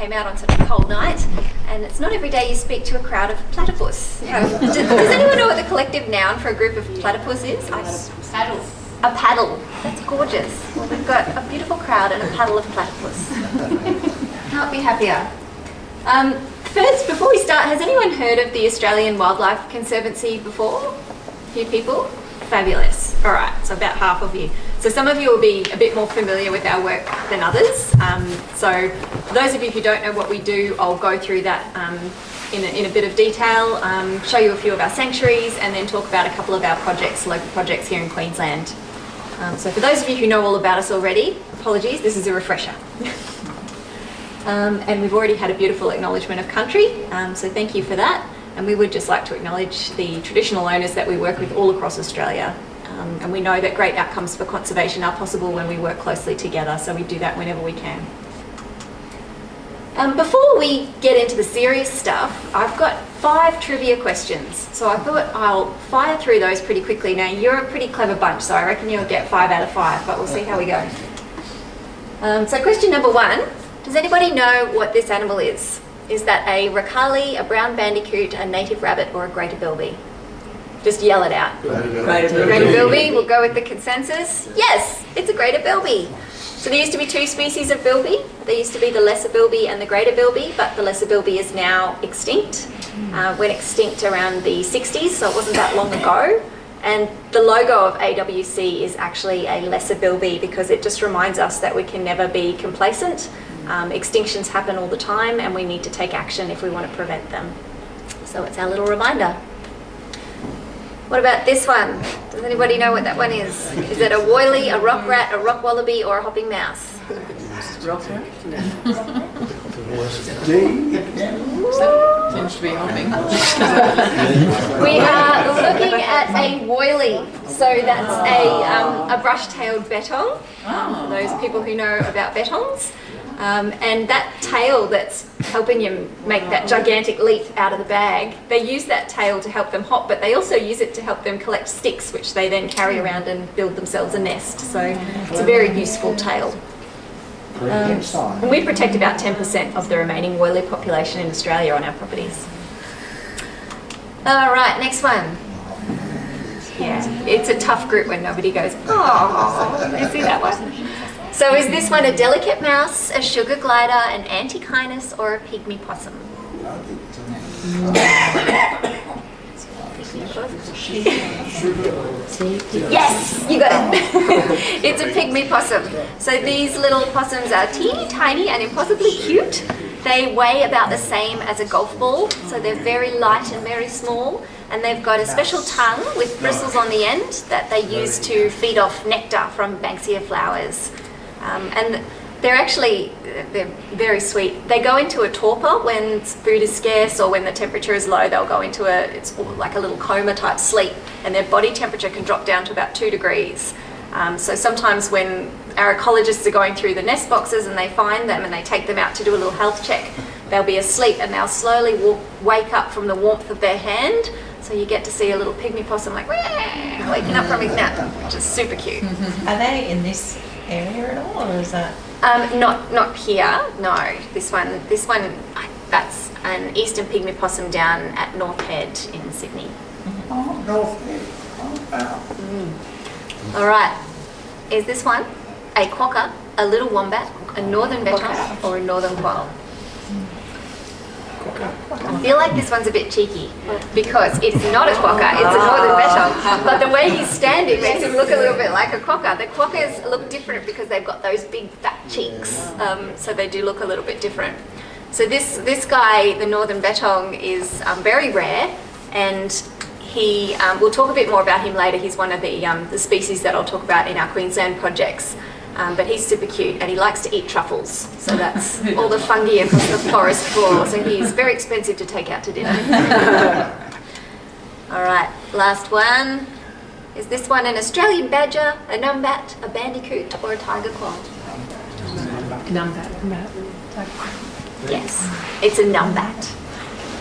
came out on such a cold night, and it's not every day you speak to a crowd of platypus. Does anyone know what the collective noun for a group of platypus is? Paddle. A paddle. That's gorgeous. Well, we've got a beautiful crowd and a paddle of platypus. Can't be happier. First, before we start, has anyone heard of the Australian Wildlife Conservancy before? A few people? Fabulous. All right, so about half of you. So some of you will be a bit more familiar with our work than others. So for those of you who don't know what we do, I'll go through that in a bit of detail, show you a few of our sanctuaries, and then talk about a couple of our projects, local projects here in Queensland. So for those of you who know all about us already, apologies, this is a refresher. And we've already had a beautiful acknowledgement of country, so thank you for that. And we would just like to acknowledge the traditional owners that we work with all across Australia. And we know that great outcomes for conservation are possible when we work closely together, so we do that whenever we can. Before we get into the serious stuff, I've got 5 trivia questions. So I thought I'll fire through those pretty quickly. Now, you're a pretty clever bunch, so I reckon you'll get 5 out of 5, but we'll see how we go. So question number 1, does anybody know what this animal is? Is that a racali, a brown bandicoot, a native rabbit, or a greater bilby? Just yell it out. Greater bilby, we'll go with the consensus. Yes, it's a greater bilby. So there used to be 2 species of bilby. There used to be the lesser bilby and the greater bilby, but the lesser bilby is now extinct. Went extinct around the 60s, so it wasn't that long ago. And the logo of AWC is actually a lesser bilby because it just reminds us that we can never be complacent. Extinctions happen all the time and we need to take action if we want to prevent them. So it's our little reminder. What about this one? Does anybody know what that one is? Is it a woylie, a rock rat, a rock wallaby, or a hopping mouse? Rock rat? Seems to be hopping. We are looking at a woylie. So that's a brush-tailed bettong. Those people who know about bettongs. And that tail that's helping you make that gigantic leap out of the bag, they use that tail to help them hop, but they also use it to help them collect sticks, which they then carry around and build themselves a nest. So it's a very useful tail. And we protect about 10% of the remaining woylie population in Australia on our properties. All right, next one. Yeah, it's a tough group when nobody goes, oh, you see that one? So is this one a delicate mouse, a sugar glider, an antechinus, or a pygmy possum? Yes, you got it. It's a pygmy possum. So these little possums are teeny tiny and impossibly cute. They weigh about the same as a golf ball, so they're very light and very small. And they've got a special tongue with bristles on the end that they use to feed off nectar from banksia flowers. And they're very sweet. They go into a torpor when food is scarce or when the temperature is low. They'll go into it's like a little coma type sleep, and their body temperature can drop down to about 2 degrees. So sometimes when our ecologists are going through the nest boxes and they find them and they take them out to do a little health check, they'll be asleep and they'll slowly wake up from the warmth of their hand. So you get to see a little pygmy possum like waking up from his nap, which is super cute. Are they in this area at all, or is that? Not here. No, this one. That's an eastern pygmy possum down at North Head in Sydney. Oh, North Head. Oh, wow. All right. Is this one a quokka, a little wombat, a northern bettong, or a northern quoll? I feel like this one's a bit cheeky because it's not a quokka, it's a northern bettong, but the way he's standing makes him look a little bit like a quokka. The quokkas look different because they've got those big fat cheeks, so they do look a little bit different. So this guy, the northern bettong, is very rare, and we'll talk a bit more about him later. He's one of the species that I'll talk about in our Queensland projects. But he's super cute and he likes to eat truffles, so that's all the fungi across the forest floor, so he's very expensive to take out to dinner. Alright, last one. Is this one an Australian badger, a numbat, a bandicoot, or a tiger quoll? Numbat. Yes, it's a numbat.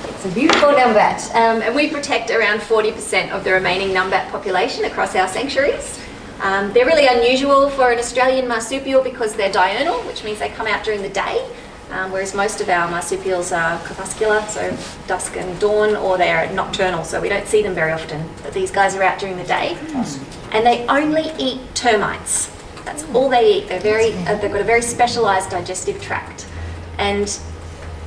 It's a beautiful numbat, and we protect around 40% of the remaining numbat population across our sanctuaries. They're really unusual for an Australian marsupial because they're diurnal, which means they come out during the day. whereas most of our marsupials are crepuscular, so dusk and dawn, or they're nocturnal, so we don't see them very often. But these guys are out during the day, and they only eat termites. That's all they eat. They've got a very specialised digestive tract, and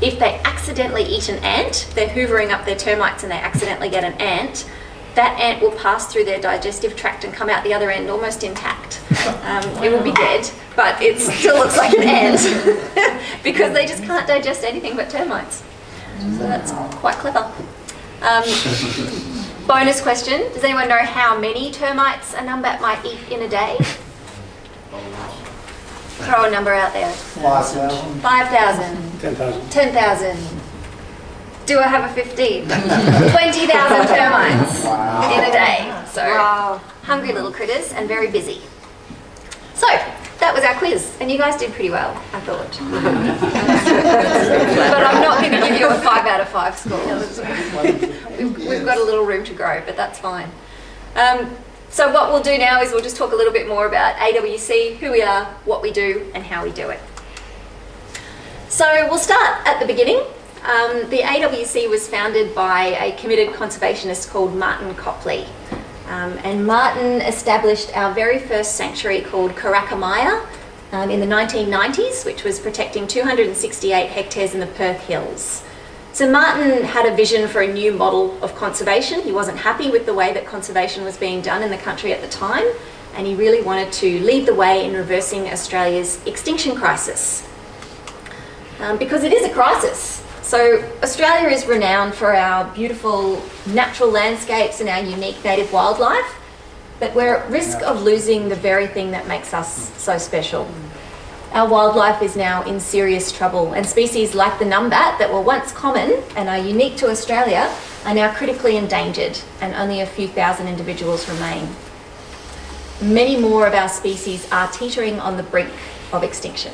if they accidentally eat an ant, they're hoovering up their termites and they accidentally get an ant, that ant will pass through their digestive tract and come out the other end almost intact. It will be dead, but it still looks like an ant because they just can't digest anything but termites. So that's quite clever. Bonus question, does anyone know how many termites a numbat might eat in a day? Throw a number out there. 5,000. 5,000. 10,000. 10,000. Do I have a 15? 20,000 termites in a day. So hungry little critters and very busy. So that was our quiz, and you guys did pretty well, I thought. But I'm not going to give you a 5 out of 5 score. We've got a little room to grow, but that's fine. So what we'll do now is we'll just talk a little bit more about AWC, who we are, what we do, and how we do it. So we'll start at the beginning. The AWC was founded by a committed conservationist called Martin Copley. And Martin established our very first sanctuary called Curramore in the 1990s, which was protecting 268 hectares in the Perth Hills. So Martin had a vision for a new model of conservation. He wasn't happy with the way that conservation was being done in the country at the time, and he really wanted to lead the way in reversing Australia's extinction crisis. Because it is a crisis. So Australia is renowned for our beautiful natural landscapes and our unique native wildlife, but we're at risk of losing the very thing that makes us so special. Our wildlife is now in serious trouble, and species like the numbat that were once common and are unique to Australia are now critically endangered, and only a few thousand individuals remain. Many more of our species are teetering on the brink of extinction.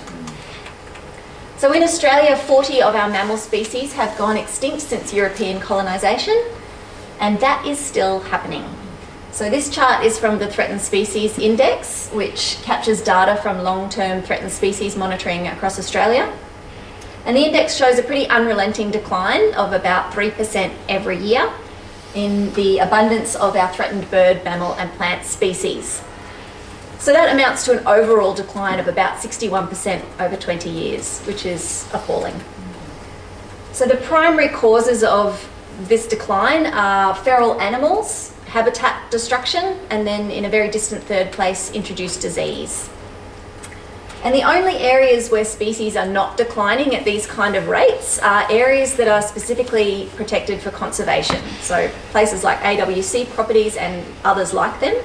So in Australia, 40 of our mammal species have gone extinct since European colonisation, and that is still happening. So this chart is from the Threatened Species Index, which captures data from long-term threatened species monitoring across Australia. And the index shows a pretty unrelenting decline of about 3% every year in the abundance of our threatened bird, mammal and plant species. So that amounts to an overall decline of about 61% over 20 years, which is appalling. So the primary causes of this decline are feral animals, habitat destruction, and then in a very distant third place, introduced disease. And the only areas where species are not declining at these kind of rates are areas that are specifically protected for conservation. So places like AWC properties and others like them.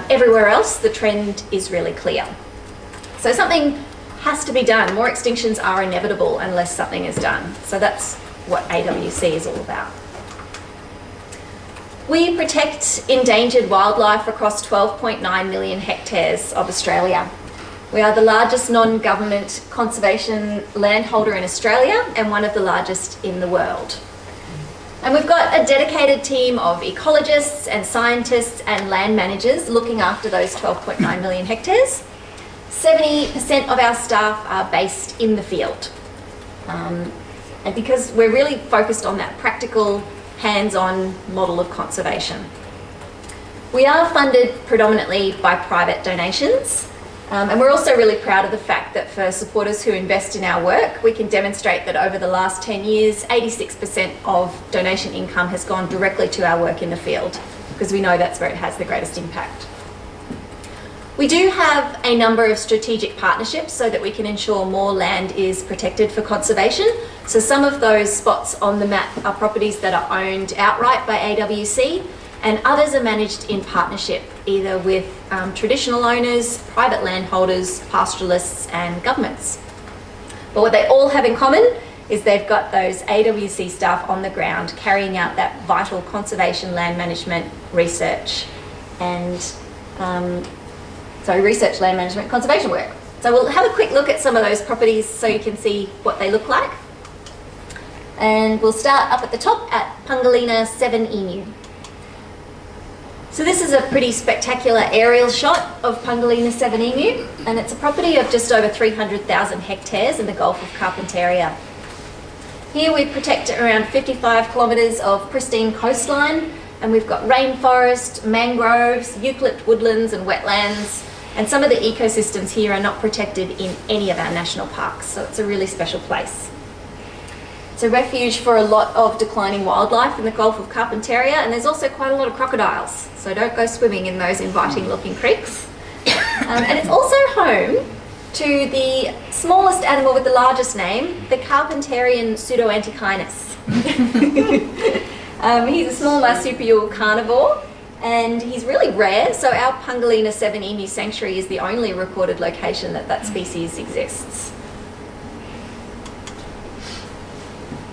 Everywhere else, the trend is really clear. So something has to be done. More extinctions are inevitable unless something is done. So that's what AWC is all about. We protect endangered wildlife across 12.9 million hectares of Australia. We are the largest non-government conservation landholder in Australia and one of the largest in the world. And we've got a dedicated team of ecologists and scientists and land managers looking after those 12.9 million hectares. 70% of our staff are based in the field. And because we're really focused on that practical, hands-on model of conservation. We are funded predominantly by private donations, and we're also really proud of the fact that for supporters who invest in our work, we can demonstrate that over the last 10 years, 86% of donation income has gone directly to our work in the field, because we know that's where it has the greatest impact. We do have a number of strategic partnerships so that we can ensure more land is protected for conservation. So some of those spots on the map are properties that are owned outright by AWC, and others are managed in partnership, either with traditional owners, private landholders, pastoralists and governments. But what they all have in common is they've got those AWC staff on the ground carrying out that vital conservation, land management, research and research, land management, conservation work. So we'll have a quick look at some of those properties so you can see what they look like. And we'll start up at the top at Pungalina 7 Emu. So this is a pretty spectacular aerial shot of Pangolina 7 emu, and it's a property of just over 300,000 hectares in the Gulf of Carpentaria. Here we protect around 55 kilometres of pristine coastline, and we've got rainforest, mangroves, eucalypt woodlands and wetlands, and some of the ecosystems here are not protected in any of our national parks, so it's a really special place. It's a refuge for a lot of declining wildlife in the Gulf of Carpentaria, and there's also quite a lot of crocodiles, so don't go swimming in those inviting looking creeks. And it's also home to the smallest animal with the largest name, the Carpentarian pseudoantechinus. He's a small marsupial carnivore, and he's really rare, so our Pangolina 7 emu sanctuary is the only recorded location that species exists.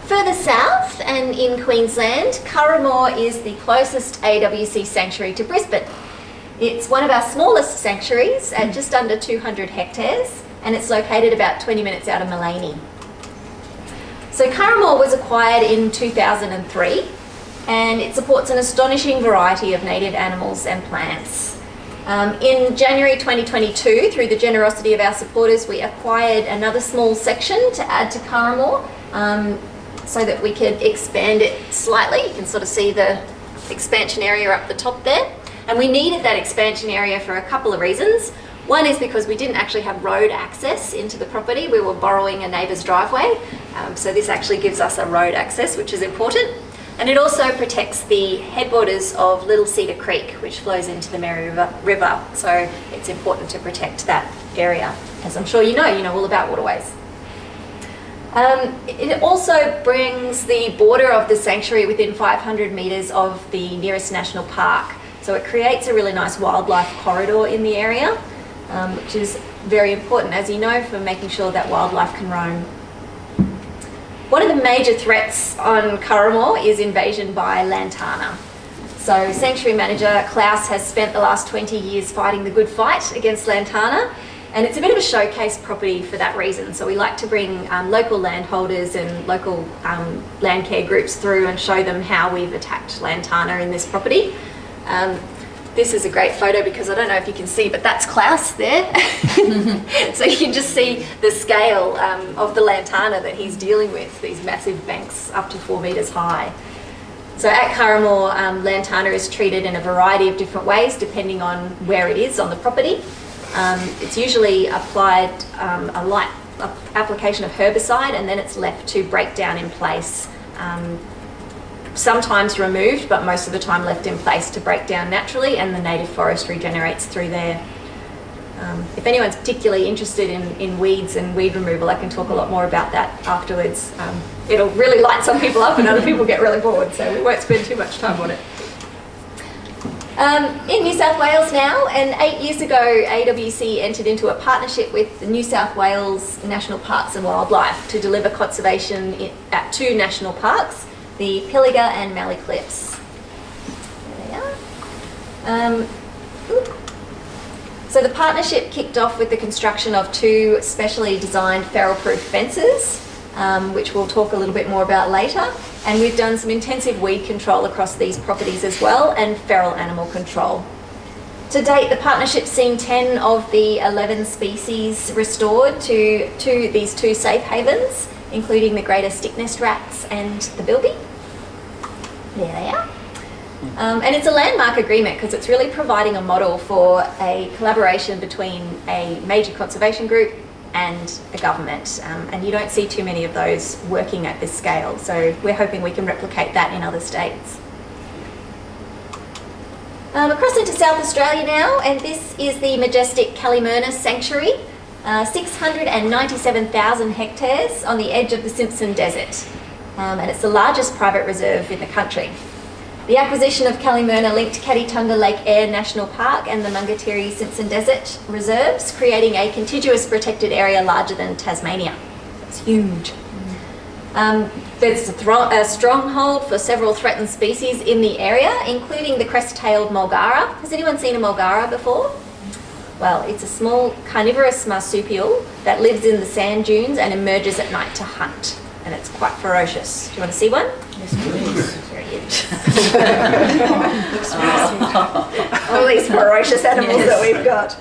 Further south and in Queensland, Curramore is the closest AWC sanctuary to Brisbane. It's one of our smallest sanctuaries at just under 200 hectares, and it's located about 20 minutes out of Mullaney. So Curramore was acquired in 2003, and it supports an astonishing variety of native animals and plants. In January 2022, through the generosity of our supporters, we acquired another small section to add to Curramore, so that we could expand it slightly. You can sort of see the expansion area up the top there. And we needed that expansion area for a couple of reasons. One is because we didn't actually have road access into the property. We were borrowing a neighbour's driveway. So this actually gives us a road access, which is important. And it also protects the headwaters of Little Cedar Creek, which flows into the Mary River. So it's important to protect that area. As I'm sure you know all about waterways. It also brings the border of the sanctuary within 500 metres of the nearest national park. So it creates a really nice wildlife corridor in the area, which is very important, as you know, for making sure that wildlife can roam. One of the major threats on Curramore is invasion by lantana. So Sanctuary Manager Klaus has spent the last 20 years fighting the good fight against lantana. And it's a bit of a showcase property for that reason. So we like to bring local landholders and local land care groups through and show them how we've attacked lantana in this property. This is a great photo because I don't know if you can see, but that's Klaus there. So you can just see the scale of the lantana that he's dealing with, these massive banks up to 4 metres high. So at Curramore, lantana is treated in a variety of different ways depending on where it is on the property. It's usually applied a light application of herbicide, and then it's left to break down in place. Sometimes removed, but most of the time left in place to break down naturally, and the native forest regenerates through there. If anyone's particularly interested in weeds and weed removal, I can talk a lot more about that afterwards. It'll really light some people up and other people get really bored, so we won't spend too much time on it. In New South Wales now, and 8 years ago AWC entered into a partnership with the New South Wales National Parks and Wildlife to deliver conservation at 2 national parks, the Pilliga and Mallee Cliffs. There they are. So the partnership kicked off with the construction of 2 specially designed feral-proof fences, which we'll talk a little bit more about later. And we've done some intensive weed control across these properties as well, and feral animal control. To date, the partnership's seen 10 of the 11 species restored to these 2 safe havens, including the greater stick-nest rats and the bilby. There they are. And it's a landmark agreement because it's really providing a model for a collaboration between a major conservation group and a government, and you don't see too many of those working at this scale, so we're hoping we can replicate that in other states. Across into South Australia now, and this is the majestic Callymurna Sanctuary, 697,000 hectares on the edge of the Simpson Desert, and it's the largest private reserve in the country. The acquisition of Callymurna linked Catitunga Lake Eyre National Park and the Mungatiri Simpson Desert Reserves, creating a contiguous protected area larger than Tasmania. It's huge. There's a stronghold for several threatened species in the area, including the crest-tailed mulgara. Has anyone seen a mulgara before? Well, it's a small carnivorous marsupial that lives in the sand dunes and emerges at night to hunt, and it's quite ferocious. Do you want to see one? Yes, please. Here he lions. All these ferocious animals that we've got.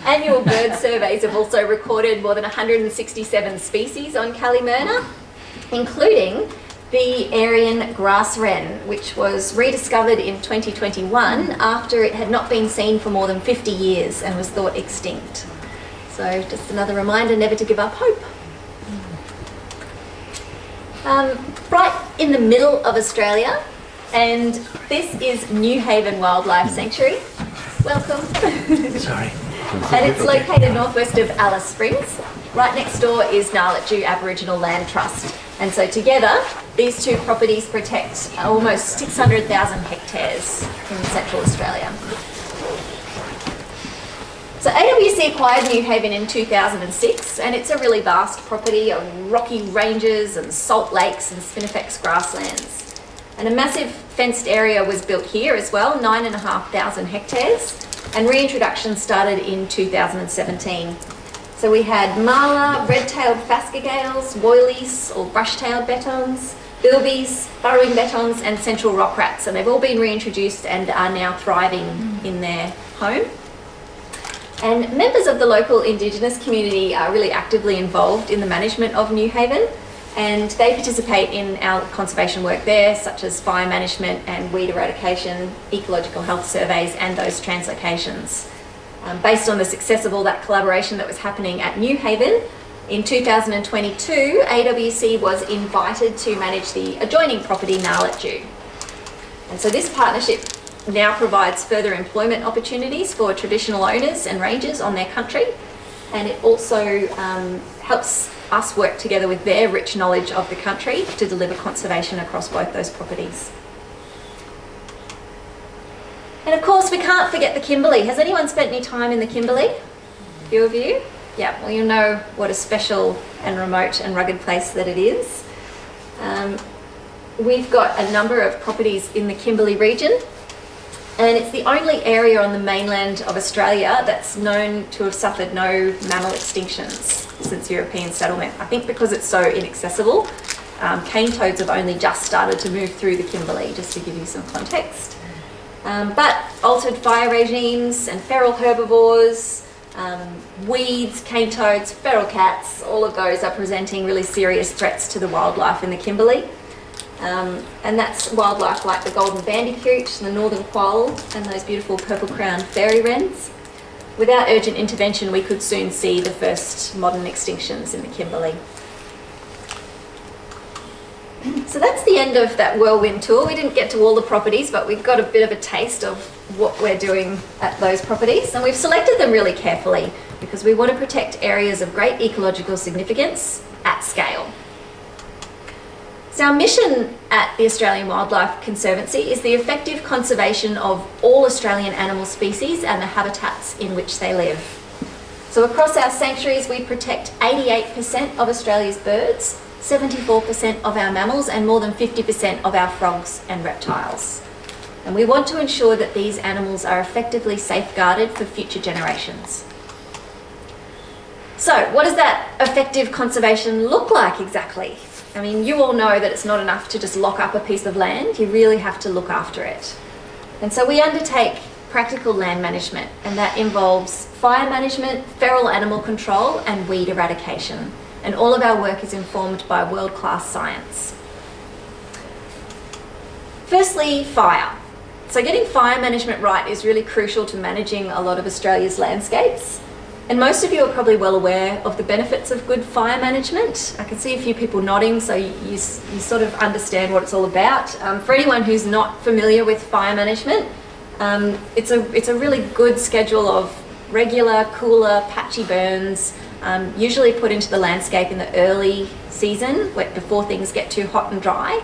Annual bird surveys have also recorded more than 167 species on Calimurna, including the Aryan grass wren, which was rediscovered in 2021 after it had not been seen for more than 50 years and was thought extinct. So just another reminder never to give up hope. Right in the middle of Australia, and this is Newhaven Wildlife Sanctuary. Welcome. Sorry. And it's located northwest of Alice Springs. Right next door is Ngarlitju Aboriginal Land Trust. And so together, these two properties protect almost 600,000 hectares in central Australia. So AWC acquired Newhaven in 2006, and it's a really vast property of rocky ranges and salt lakes and spinifex grasslands. And a massive fenced area was built here as well, 9,500 hectares, and reintroduction started in 2017. So we had marla, red-tailed phascogales, woylies or brushtail bettongs, bilbies, burrowing bettongs and central rock rats, and they've all been reintroduced and are now thriving in their home. And members of the local Indigenous community are really actively involved in the management of Newhaven, and they participate in our conservation work there, such as fire management and weed eradication, ecological health surveys and those translocations. Based on the success of all that collaboration that was happening at Newhaven, in 2022 AWC was invited to manage the adjoining property Ngarlitju. And so this partnership now provides further employment opportunities for traditional owners and rangers on their country, and it also helps us work together with their rich knowledge of the country to deliver conservation across both those properties. And of course we can't forget the Kimberley. Has anyone spent any time in the Kimberley? A few of you? Yeah, well you'll know what a special and remote and rugged place that it is. We've got a number of properties in the Kimberley region, and it's the only area on the mainland of Australia that's known to have suffered no mammal extinctions since European settlement. I think because it's so inaccessible, cane toads have only just started to move through the Kimberley, just to give you some context. But altered fire regimes and feral herbivores, weeds, cane toads, feral cats, all of those are presenting really serious threats to the wildlife in the Kimberley. And that's wildlife like the golden bandicoot, the northern quoll and those beautiful purple-crowned fairy wrens. Without urgent intervention we could soon see the first modern extinctions in the Kimberley. So that's the end of that whirlwind tour. We didn't get to all the properties, but we've got a bit of a taste of what we're doing at those properties, and we've selected them really carefully because we want to protect areas of great ecological significance at scale. So our mission at the Australian Wildlife Conservancy is the effective conservation of all Australian animal species and the habitats in which they live. So across our sanctuaries we protect 88% of Australia's birds, 74% of our mammals and more than 50% of our frogs and reptiles. And we want to ensure that these animals are effectively safeguarded for future generations. So what does that effective conservation look like exactly? I mean, you all know that it's not enough to just lock up a piece of land, you really have to look after it. And so we undertake practical land management, and that involves fire management, feral animal control and weed eradication. And all of our work is informed by world-class science. Firstly, fire. So getting fire management right is really crucial to managing a lot of Australia's landscapes. And most of you are probably well aware of the benefits of good fire management. I can see a few people nodding, so you sort of understand what it's all about. For anyone who's not familiar with fire management, it's a really good schedule of regular, cooler, patchy burns, usually put into the landscape in the early season, before things get too hot and dry.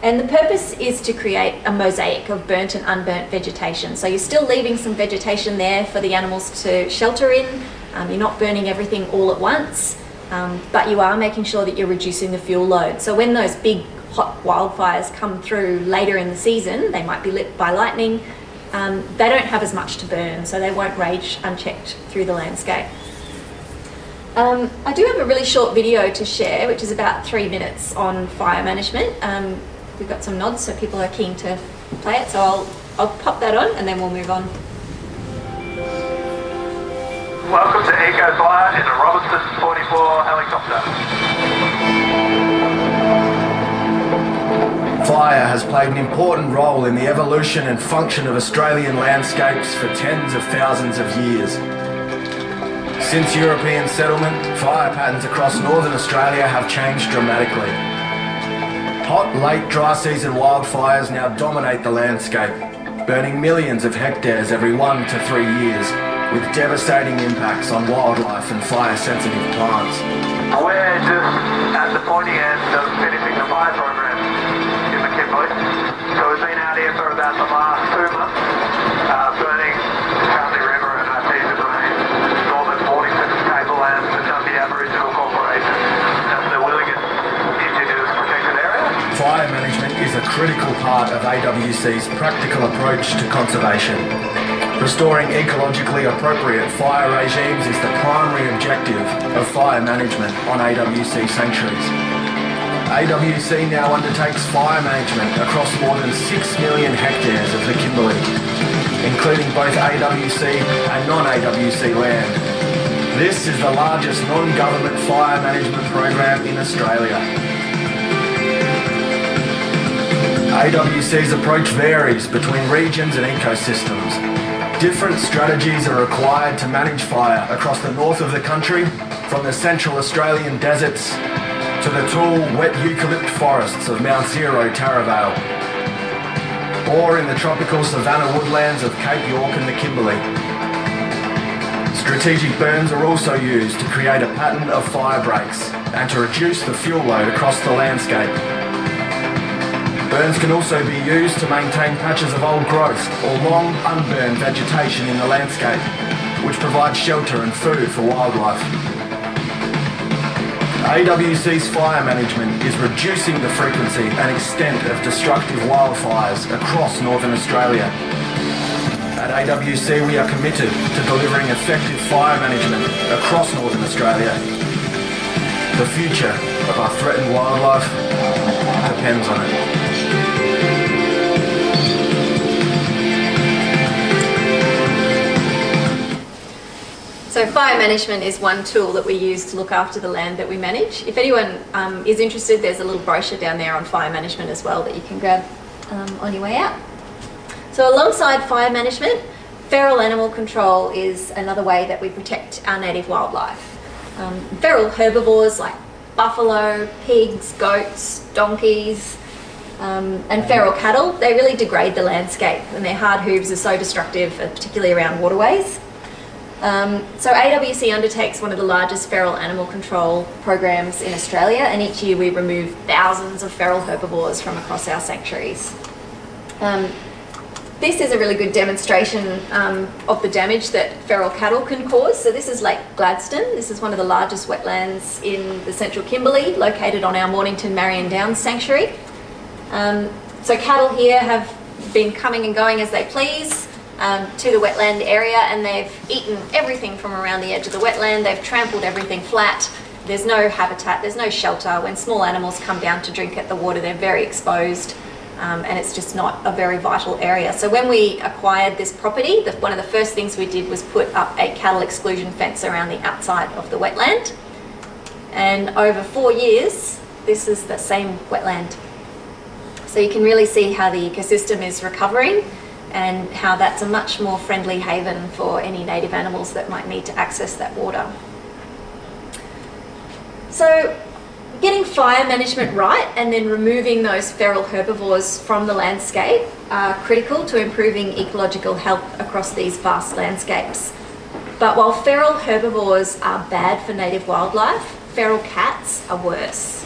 And the purpose is to create a mosaic of burnt and unburnt vegetation. So you're still leaving some vegetation there for the animals to shelter in. You're not burning everything all at once, but you are making sure that you're reducing the fuel load. So when those big hot wildfires come through later in the season, they might be lit by lightning, they don't have as much to burn, so they won't rage unchecked through the landscape. I do have a really short video to share, which is about 3 minutes on fire management. we've got some nods, so people are keen to play it. So I'll pop that on and then we'll move on. Welcome to Eco Fire in the Robinson 44 helicopter. Fire has played an important role in the evolution and function of Australian landscapes for tens of thousands of years. Since European settlement, fire patterns across northern Australia have changed dramatically. Hot, late dry season wildfires now dominate the landscape, burning millions of hectares every 1 to 3 years, with devastating impacts on wildlife and fire-sensitive plants. We're just at the pointy end of finishing the fire program in the Kimberley. So we've been out here for about the last 2 months, burning the Curramore River and our seas between northern Mornington Tablelands and Dundee Aboriginal Corporation and the Willigan Indigenous Protected Area. Fire management is a critical part of AWC's practical approach to conservation. Restoring ecologically appropriate fire regimes is the primary objective of fire management on AWC sanctuaries. AWC now undertakes fire management across more than 6 million hectares of the Kimberley, including both AWC and non-AWC land. This is the largest non-government fire management program in Australia. AWC's approach varies between regions and ecosystems. Different strategies are required to manage fire across the north of the country, from the Central Australian deserts to the tall, wet eucalypt forests of Mount Zero, Taravale, or in the tropical savanna woodlands of Cape York and the Kimberley. Strategic burns are also used to create a pattern of fire breaks and to reduce the fuel load across the landscape. Burns can also be used to maintain patches of old growth or long unburned vegetation in the landscape, which provides shelter and food for wildlife. AWC's fire management is reducing the frequency and extent of destructive wildfires across northern Australia. At AWC, we are committed to delivering effective fire management across northern Australia. The future of our threatened wildlife depends on it. So fire management is one tool that we use to look after the land that we manage. If anyone is interested, there's a little brochure down there on fire management as well that you can grab on your way out. So alongside fire management, feral animal control is another way that we protect our native wildlife. Feral herbivores like buffalo, pigs, goats, donkeys, and feral cattle, they really degrade the landscape, and their hard hooves are so destructive, particularly around waterways. So AWC undertakes one of the largest feral animal control programs in Australia, and each year we remove thousands of feral herbivores from across our sanctuaries. This is a really good demonstration of the damage that feral cattle can cause. So this is Lake Gladstone. This is one of the largest wetlands in the central Kimberley, located on our Mornington Marion Downs sanctuary. So cattle here have been coming and going as they please to the wetland area, and they've eaten everything from around the edge of the wetland. They've trampled everything flat. There's no habitat, there's no shelter. When small animals come down to drink at the water, they're very exposed, and it's just not a very vital area. So when we acquired this property, one of the first things we did was put up a cattle exclusion fence around the outside of the wetland. And over 4 years, this is the same wetland. So you can really see how the ecosystem is recovering, and how that's a much more friendly haven for any native animals that might need to access that water. So getting fire management right and then removing those feral herbivores from the landscape are critical to improving ecological health across these vast landscapes. But while feral herbivores are bad for native wildlife, feral cats are worse.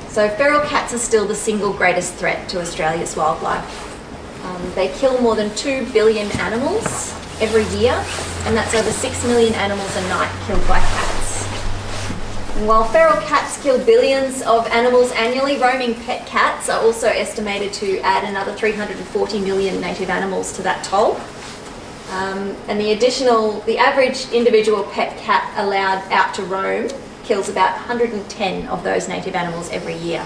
So feral cats are still the single greatest threat to Australia's wildlife. They kill more than 2 billion animals every year, and that's over 6 million animals a night killed by cats. And while feral cats kill billions of animals annually, roaming pet cats are also estimated to add another 340 million native animals to that toll. And the average individual pet cat allowed out to roam kills about 110 of those native animals every year.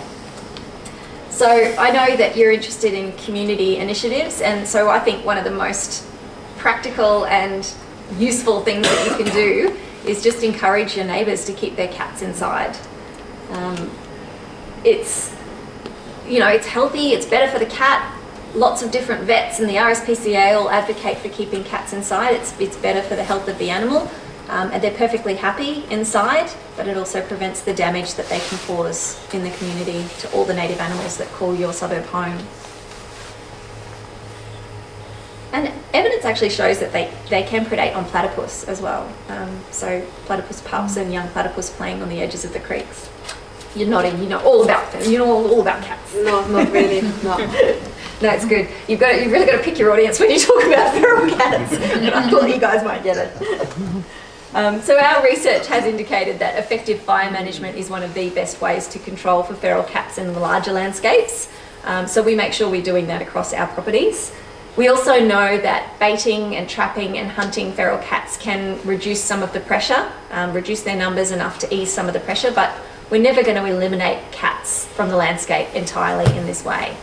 So I know that you're interested in community initiatives, and so I think one of the most practical and useful things that you can do is just encourage your neighbours to keep their cats inside. It's, you know, it's healthy, it's better for the cat. Lots of different vets and the RSPCA all advocate for keeping cats inside. It's better for the health of the animal, and they're perfectly happy inside, but it also prevents the damage that they can cause in the community to all the native animals that call your suburb home. And evidence actually shows that they can predate on platypus as well. So platypus pups and young platypus playing on the edges of the creeks. You're nodding, you know all about them. You know all about cats. No, not really. No. No, it's good. You've really got to pick your audience when you talk about feral cats. And I thought you guys might get it. So our research has indicated that effective fire management is one of the best ways to control for feral cats in the larger landscapes. So we make sure we're doing that across our properties. We also know that baiting and trapping and hunting feral cats can reduce some of the pressure, reduce their numbers enough to ease some of the pressure, but we're never going to eliminate cats from the landscape entirely in this way.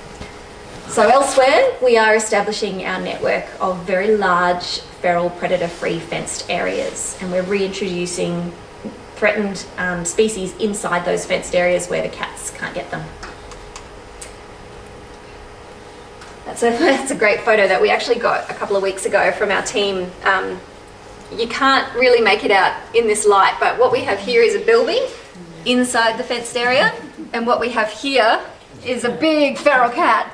So elsewhere, we are establishing our network of very large feral predator-free fenced areas, and we're reintroducing threatened species inside those fenced areas where the cats can't get them. That's a great photo that we actually got a couple of weeks ago from our team. You can't really make it out in this light, but what we have here is a bilby inside the fenced area, and what we have here is a big feral cat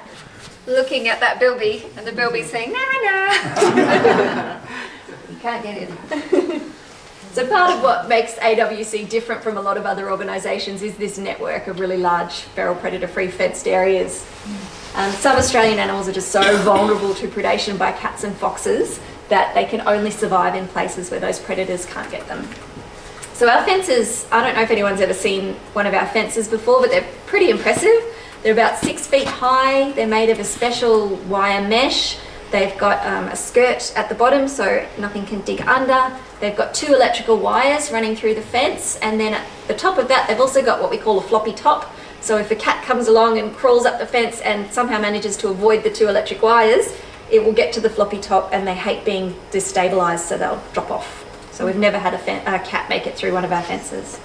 looking at that bilby, and the bilby's saying, nah, nah. You can't get in. So part of what makes AWC different from a lot of other organisations is this network of really large feral predator-free fenced areas. Some Australian animals are just so vulnerable to predation by cats and foxes that they can only survive in places where those predators can't get them. So our fences, I don't know if anyone's ever seen one of our fences before, but they're pretty impressive. They're about 6 feet high. They're made of a special wire mesh. They've got a skirt at the bottom so nothing can dig under. They've got 2 electrical wires running through the fence, and then at the top of that they've also got what we call a floppy top. So if a cat comes along and crawls up the fence and somehow manages to avoid the 2 electric wires, it will get to the floppy top, and they hate being destabilised, so they'll drop off. So we've never had a cat make it through one of our fences.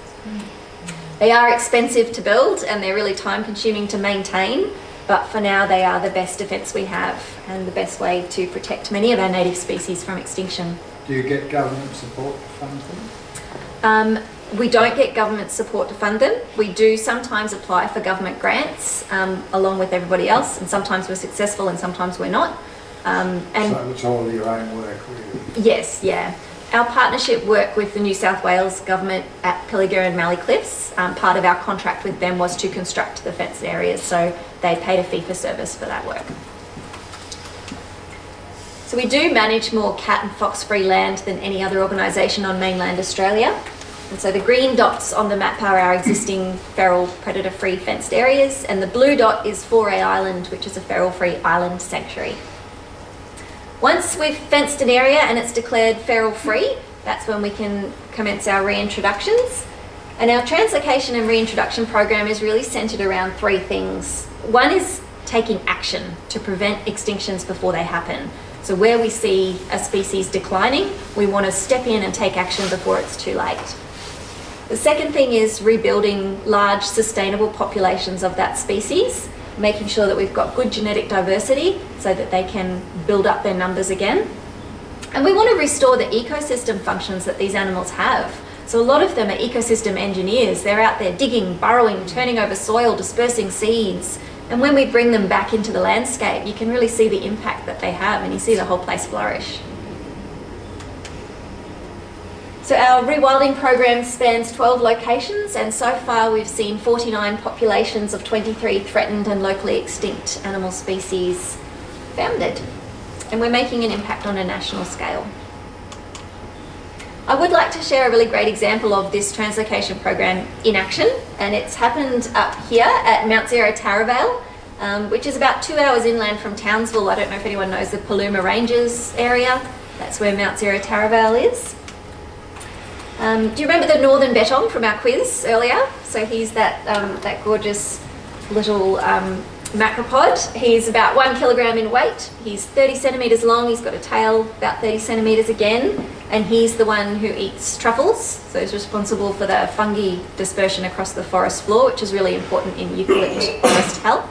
They are expensive to build and they're really time consuming to maintain, but for now they are the best defence we have and the best way to protect many of our native species from extinction. Do you get government support to fund them? We don't get government support to fund them. We do sometimes apply for government grants along with everybody else, and sometimes we're successful and sometimes we're not. So it's all your own work, really? Yes, yeah. Our partnership work with the New South Wales government at Pilliga and Mallee Cliffs, part of our contract with them was to construct the fenced areas, so they paid a fee for service for that work. So we do manage more cat and fox free land than any other organisation on mainland Australia. And so the green dots on the map are our existing feral predator free fenced areas, and the blue dot is Foray Island, which is a feral free island sanctuary. Once we've fenced an area and it's declared feral free, that's when we can commence our reintroductions. And our translocation and reintroduction program is really centred around 3 things. One is taking action to prevent extinctions before they happen. So where we see a species declining, we want to step in and take action before it's too late. The second thing is rebuilding large sustainable populations of that species, making sure that we've got good genetic diversity so that they can build up their numbers again. And we want to restore the ecosystem functions that these animals have. So a lot of them are ecosystem engineers. They're out there digging, burrowing, turning over soil, dispersing seeds. And when we bring them back into the landscape, you can really see the impact that they have, and you see the whole place flourish. So our rewilding program spans 12 locations, and so far we've seen 49 populations of 23 threatened and locally extinct animal species founded. And we're making an impact on a national scale. I would like to share a really great example of this translocation program in action, and it's happened up here at Mount Zero Taravale, which is about 2 hours inland from Townsville. I don't know if anyone knows the Paluma Ranges area. That's where Mount Zero Taravale is. Do you remember the northern bettong from our quiz earlier? So he's that gorgeous little macropod. He's about 1 kilogram in weight. He's 30 centimetres long. He's got a tail about 30 centimetres again. And he's the one who eats truffles. So he's responsible for the fungi dispersion across the forest floor, which is really important in eucalypt forest health.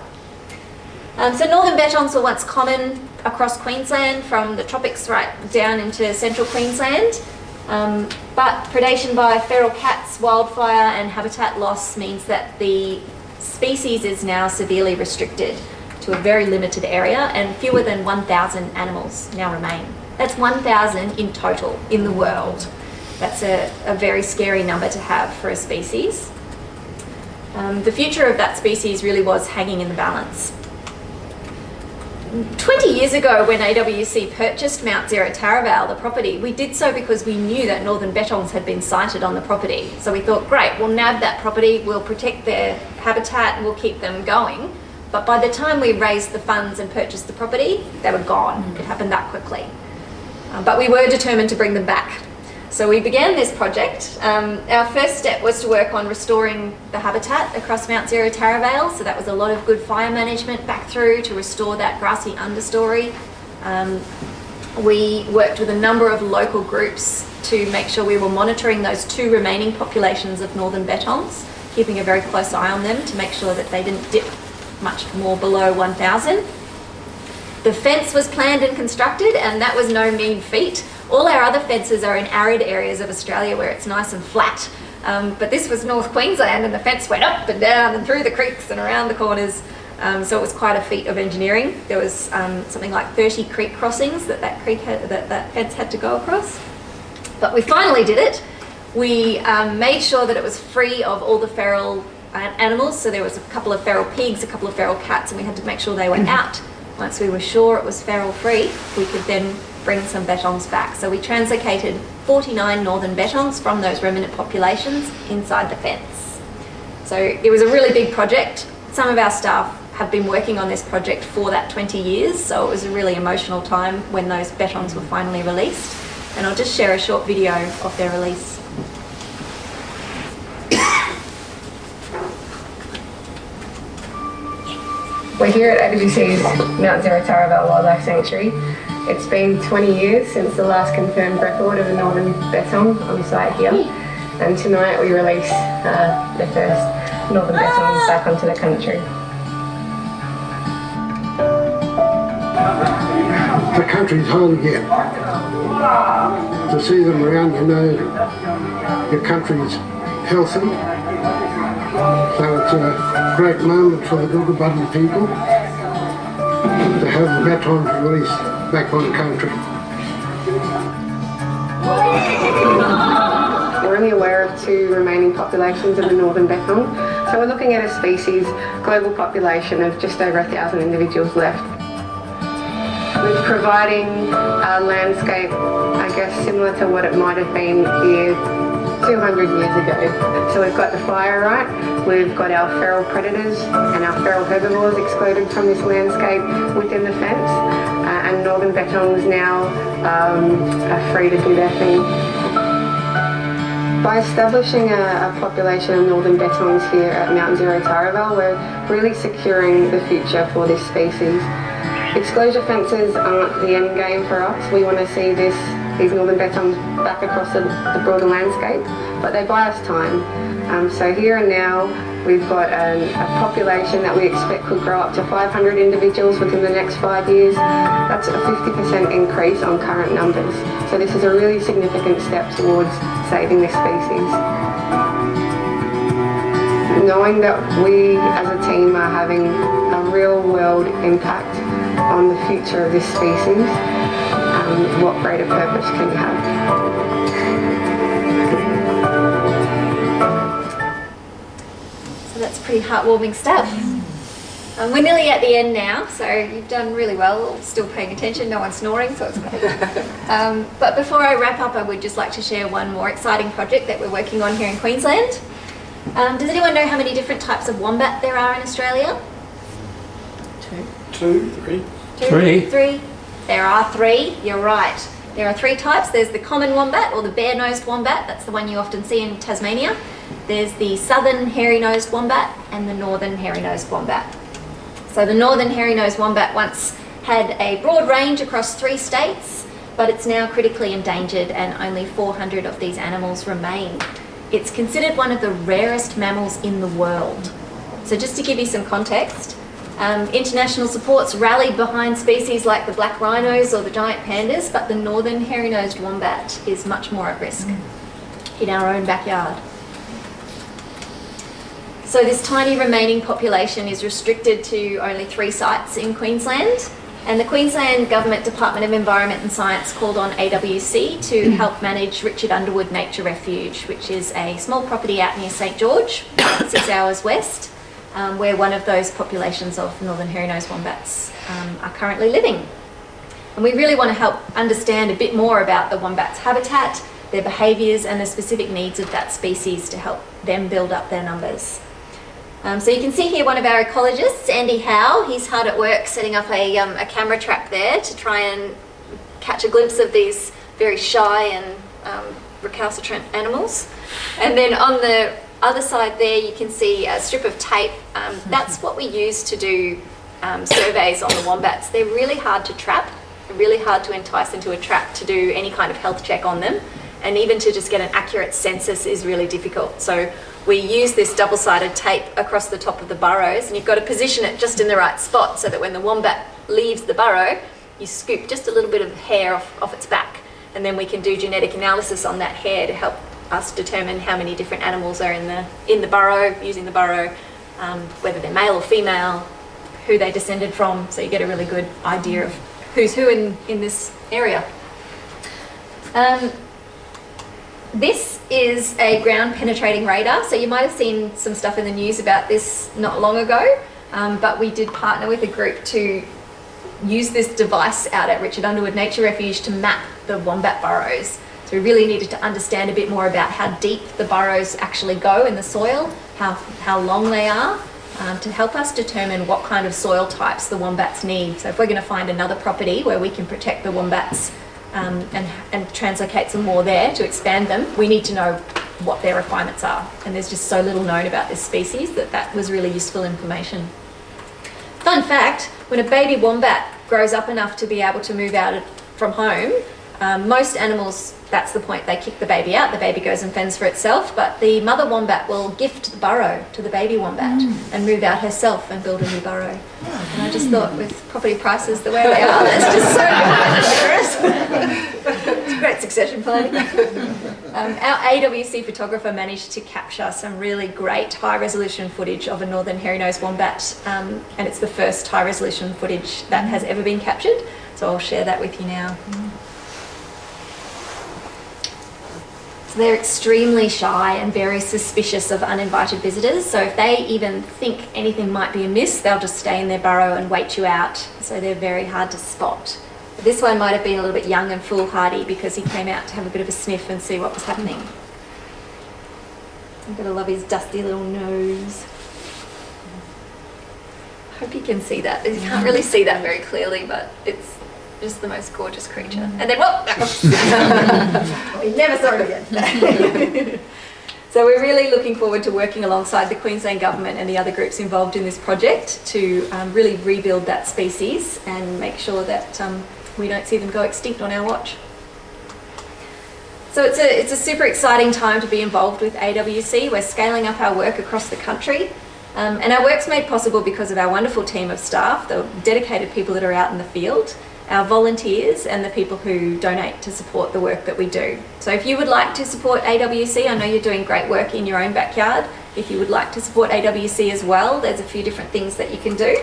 So northern bettongs were once common across Queensland, from the tropics right down into central Queensland. But predation by feral cats, wildfire and habitat loss means that the species is now severely restricted to a very limited area, and fewer than 1,000 animals now remain. That's 1,000 in total in the world. That's a very scary number to have for a species. The future of that species really was hanging in the balance. 20 years ago, when AWC purchased Mount Zero Taravale, the property, we did so because we knew that northern bettongs had been sighted on the property. So we thought, great, we'll nab that property, we'll protect their habitat and we'll keep them going. But by the time we raised the funds and purchased the property, they were gone. It happened that quickly. But we were determined to bring them back. So we began this project. Our first step was to work on restoring the habitat across Mount Zero Taravale. So that was a lot of good fire management back through to restore that grassy understory. We worked with a number of local groups to make sure we were monitoring those 2 remaining populations of northern bettongs, keeping a very close eye on them to make sure that they didn't dip much more below 1,000. The fence was planned and constructed, and that was no mean feat. All our other fences are in arid areas of Australia where it's nice and flat. But this was North Queensland, and the fence went up and down and through the creeks and around the corners. So it was quite a feat of engineering. There was something like 30 creek crossings that that fence had to go across. But we finally did it. We made sure that it was free of all the feral animals. So there was a couple of feral pigs, a couple of feral cats, and we had to make sure they were out. Once we were sure it was feral free, we could then bring some bettongs back. So we translocated 49 northern bettongs from those remnant populations inside the fence. So it was a really big project. Some of our staff have been working on this project for that 20 years, so it was a really emotional time when those bettongs were finally released. And I'll just share a short video of their release. We're here at AWC's Mount Zero Taravale Wildlife Sanctuary. It's been 20 years since the last confirmed record of a northern bettong on site here, and tonight we release the first northern bettongs back onto the country. The country's home again. To see them around, you know your country's healthy. So it's a great moment for the Googabuddy people to have the bettongs released back on the country. We're only aware of 2 remaining populations of the northern bettong, so we're looking at a species global population of just over 1,000 individuals left. We're providing a landscape, I guess, similar to what it might have been here 200 years ago. So we've got the fire right, we've got our feral predators and our feral herbivores excluded from this landscape within the fence, and northern bettongs now are free to do their thing. By establishing a population of northern bettongs here at Mount Zero Taravale, we're really securing the future for this species. Exclosure fences aren't the end game for us. We want to see these northern bettongs back across the broader landscape, but they buy us time. So here and now we've got a population that we expect could grow up to 500 individuals within the next 5 years. That's a 50% increase on current numbers. So this is a really significant step towards saving this species. Knowing that we as a team are having a real world impact on the future of this species, what greater purpose can you have? So that's pretty heartwarming stuff. We're nearly at the end now, so you've done really well, still paying attention, no one's snoring, so it's great. But before I wrap up, I would just like to share one more exciting project that we're working on here in Queensland. Does anyone know how many different types of wombat there are in Australia? 2, 3. 3. There are 3, you're right. There are 3 types. There's the common wombat, or the bare-nosed wombat, that's the one you often see in Tasmania. There's the southern hairy-nosed wombat and the northern hairy-nosed wombat. So the northern hairy-nosed wombat once had a broad range across 3 states, but it's now critically endangered and only 400 of these animals remain. It's considered one of the rarest mammals in the world. So just to give you some context, international supports rallied behind species like the black rhinos or the giant pandas, but the northern hairy-nosed wombat is much more at risk in our own backyard. So this tiny remaining population is restricted to only 3 sites in Queensland, and the Queensland Government Department of Environment and Science called on AWC to help manage Richard Underwood Nature Refuge, which is a small property out near St George, 6 hours west, where one of those populations of northern hairy-nosed wombats are currently living. And we really want to help understand a bit more about the wombat's habitat, their behaviours and the specific needs of that species to help them build up their numbers. So you can see here one of our ecologists, Andy Howe. He's hard at work setting up a camera trap there to try and catch a glimpse of these very shy and recalcitrant animals. And then on the other side there you can see a strip of tape. That's what we use to do surveys on the wombats. They're really hard to trap, really hard to entice into a trap to do any kind of health check on them. And even to just get an accurate census is really difficult. So we use this double-sided tape across the top of the burrows, and you've got to position it just in the right spot so that when the wombat leaves the burrow, you scoop just a little bit of hair off its back, and then we can do genetic analysis on that hair to help us determine how many different animals are in the burrow, using the burrow, whether they're male or female, who they descended from, so you get a really good idea of who's who in this area. This is a ground penetrating radar, so you might have seen some stuff in the news about this not long ago, but we did partner with a group to use this device out at Richard Underwood Nature Refuge to map the wombat burrows. So we really needed to understand a bit more about how deep the burrows actually go in the soil, how long they are, to help us determine what kind of soil types the wombats need. So if we're going to find another property where we can protect the wombats and translocate some more there to expand them, we need to know what their requirements are. And there's just so little known about this species that was really useful information. Fun fact, when a baby wombat grows up enough to be able to move out from home, most animals, that's the point, they kick the baby out, the baby goes and fends for itself, but the mother wombat will gift the burrow to the baby wombat and move out herself and build a new burrow. And I just thought, with property prices the way they are, that's just so good. It's great succession planning. Our AWC photographer managed to capture some really great high-resolution footage of a northern hairy-nosed wombat, and it's the first high-resolution footage that has ever been captured, so I'll share that with you now. So they're extremely shy and very suspicious of uninvited visitors, so if they even think anything might be amiss, they'll just stay in their burrow and wait you out, so they're very hard to spot. But this one might have been a little bit young and foolhardy because he came out to have a bit of a sniff and see what was happening. I'm going to love his dusty little nose. I hope you can see that. You can't really see that very clearly, but it's just the most gorgeous creature. And then, whoop! We never saw it again. So we're really looking forward to working alongside the Queensland Government and the other groups involved in this project to really rebuild that species and make sure that we don't see them go extinct on our watch. So it's a super exciting time to be involved with AWC. We're scaling up our work across the country. And our work's made possible because of our wonderful team of staff, the dedicated people that are out in the field, our volunteers and the people who donate to support the work that we do. So if you would like to support AWC, I know you're doing great work in your own backyard. If you would like to support AWC as well, there's a few different things that you can do.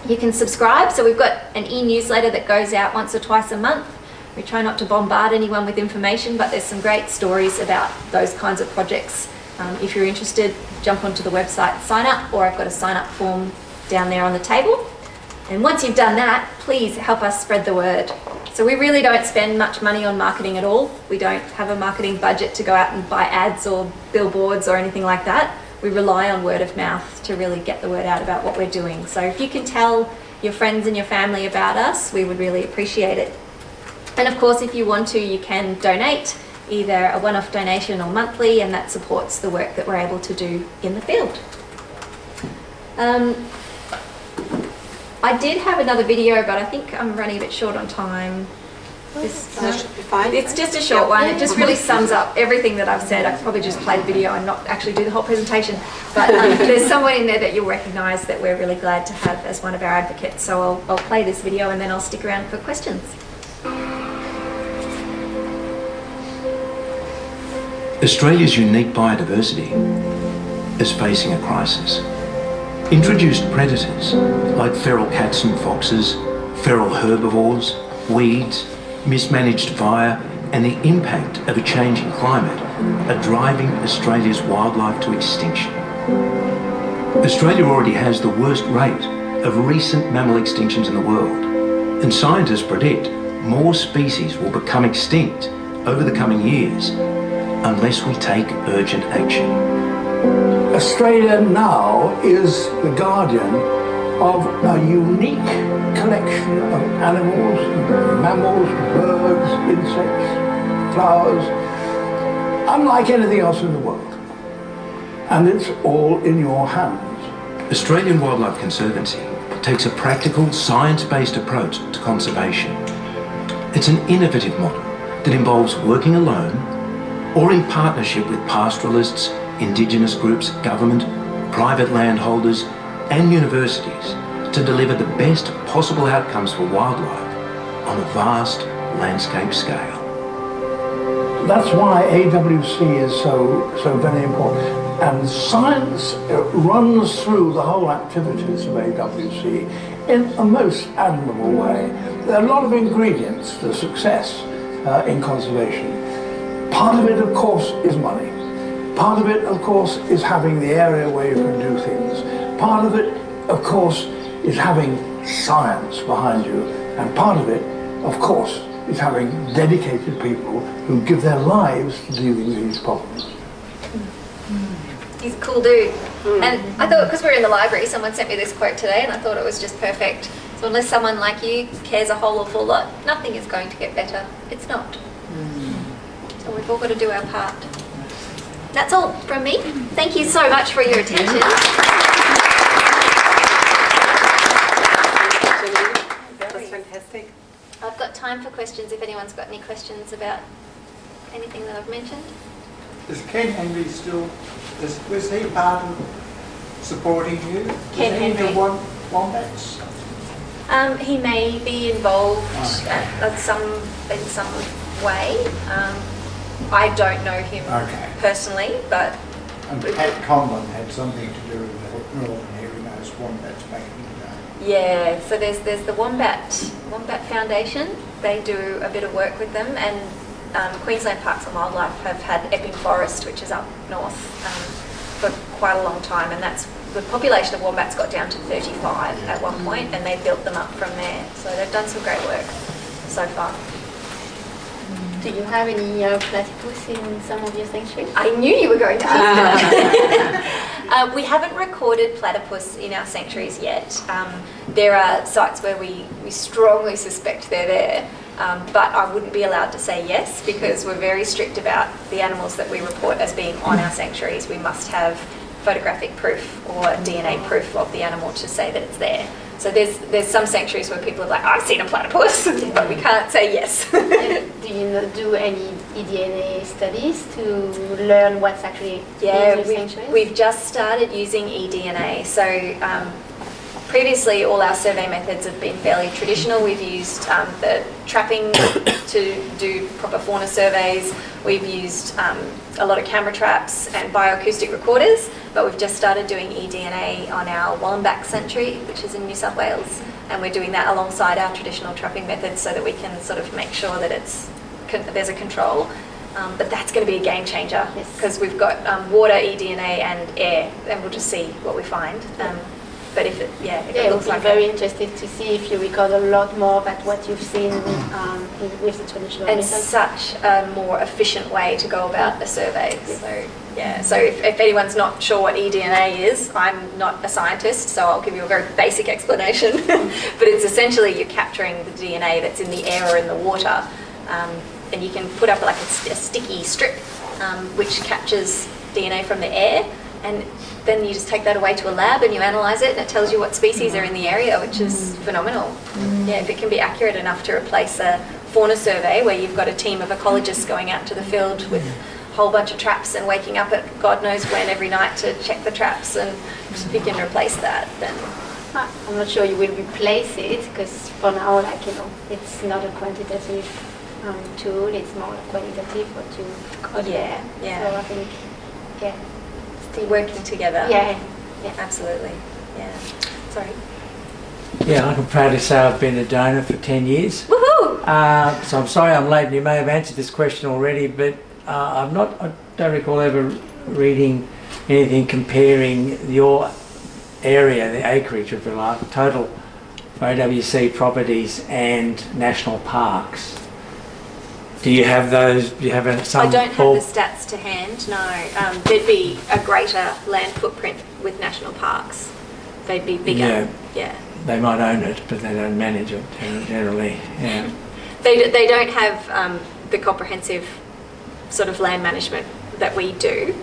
You can subscribe, so we've got an e-newsletter that goes out once or twice a month. We try not to bombard anyone with information, but there's some great stories about those kinds of projects. If you're interested, jump onto the website, sign up, or I've got a sign up form down there on the table. And once you've done that, please help us spread the word. So we really don't spend much money on marketing at all. We don't have a marketing budget to go out and buy ads or billboards or anything like that. We rely on word of mouth to really get the word out about what we're doing. So if you can tell your friends and your family about us, we would really appreciate it. And of course, if you want to, you can donate, either a one-off donation or monthly, and that supports the work that we're able to do in the field. I did have another video, but I think I'm running a bit short on time. It's just a short one. It just really sums up everything that I've said. I could probably just play the video and not actually do the whole presentation. But there's someone in there that you'll recognise that we're really glad to have as one of our advocates. So I'll play this video and then I'll stick around for questions. Australia's unique biodiversity is facing a crisis. Introduced predators like feral cats and foxes, feral herbivores, weeds, mismanaged fire, and the impact of a changing climate are driving Australia's wildlife to extinction. Australia already has the worst rate of recent mammal extinctions in the world, and scientists predict more species will become extinct over the coming years unless we take urgent action. Australia now is the guardian of a unique collection of animals, mammals, birds, insects, flowers, unlike anything else in the world. And it's all in your hands. Australian Wildlife Conservancy takes a practical, science-based approach to conservation. It's an innovative model that involves working alone or in partnership with pastoralists, Indigenous groups, government, private landholders, and universities to deliver the best possible outcomes for wildlife on a vast landscape scale. That's why AWC is so very important. And science runs through the whole activities of AWC in a most admirable way. There are a lot of ingredients to success in conservation. Part of it, of course, is money. Part of it, of course, is having the area where you can do things. Part of it, of course, is having science behind you. And part of it, of course, is having dedicated people who give their lives to dealing with these problems. He's a cool dude. And I thought, because we're in the library, someone sent me this quote today and I thought it was just perfect. So unless someone like you cares a whole awful lot, nothing is going to get better. It's not. So we've all got to do our part. That's all from me. Thank you so much for your attention. That's fantastic. I've got time for questions if anyone's got any questions about anything that I've mentioned. Is Ken Henry still, was he part of supporting you? Ken Henry. Henry. The wombats? He may be involved in some way. I don't know him personally, but... And Pat Conlon had something to do with the Northern Hairy-Nosed Wombats back in the day. Yeah, so there's the Wombat Foundation. They do a bit of work with them, and Queensland Parks and Wildlife have had Epping Forest, which is up north, for quite a long time, and that's the population of wombats got down to 35 at one point, and they built them up from there. So they've done some great work so far. Do you have any platypus in some of your sanctuaries? I knew you were going to ask that. We haven't recorded platypus in our sanctuaries yet. There are sites where we strongly suspect they're there, but I wouldn't be allowed to say yes because we're very strict about the animals that we report as being on our sanctuaries. We must have photographic proof or DNA proof of the animal to say that it's there. So there's some sanctuaries where people are like, I've seen a platypus, but we can't say yes. Do you not do any eDNA studies to learn what's actually in your sanctuaries? We've just started using eDNA. So previously all our survey methods have been fairly traditional. We've used the trapping to do proper fauna surveys. We've used a lot of camera traps and bioacoustic recorders, but we've just started doing eDNA on our Wollongong sanctuary, which is in New South Wales, and we're doing that alongside our traditional trapping methods so that we can sort of make sure that there's a control. But that's going to be a game changer because we've got water, eDNA and air, and we'll just see what we find. But if it looks like very interested to see if you record a lot more about what you've seen with the traditional and methods. such a more efficient way to go about a survey. So if anyone's not sure what eDNA is, I'm not a scientist, so I'll give you a very basic explanation. But it's essentially you're capturing the DNA that's in the air or in the water, and you can put up like a sticky strip which captures DNA from the air, and then you just take that away to a lab and you analyse it, and it tells you what species are in the area, which is phenomenal. Yeah, if it can be accurate enough to replace a fauna survey where you've got a team of ecologists going out to the field with a whole bunch of traps and waking up at God knows when every night to check the traps, and if you can replace that, then... I'm not sure you will replace it, because for now, like, you know, it's not a quantitative tool, it's more qualitative what you got. Yeah. So I think, still working together. Yeah, absolutely. Yeah. Sorry. Yeah, I'm proud to say I've been a donor for 10 years. Woohoo! So I'm sorry I'm late, and you may have answered this question already, but I don't recall ever reading anything comparing your area, the acreage of the total OWC properties and national parks. Do you have those? Do you have some? I don't have the stats to hand, no. There'd be a greater land footprint with national parks. They'd be bigger. Yeah. They might own it, but they don't manage it generally. Yeah. They don't have the comprehensive sort of land management that we do.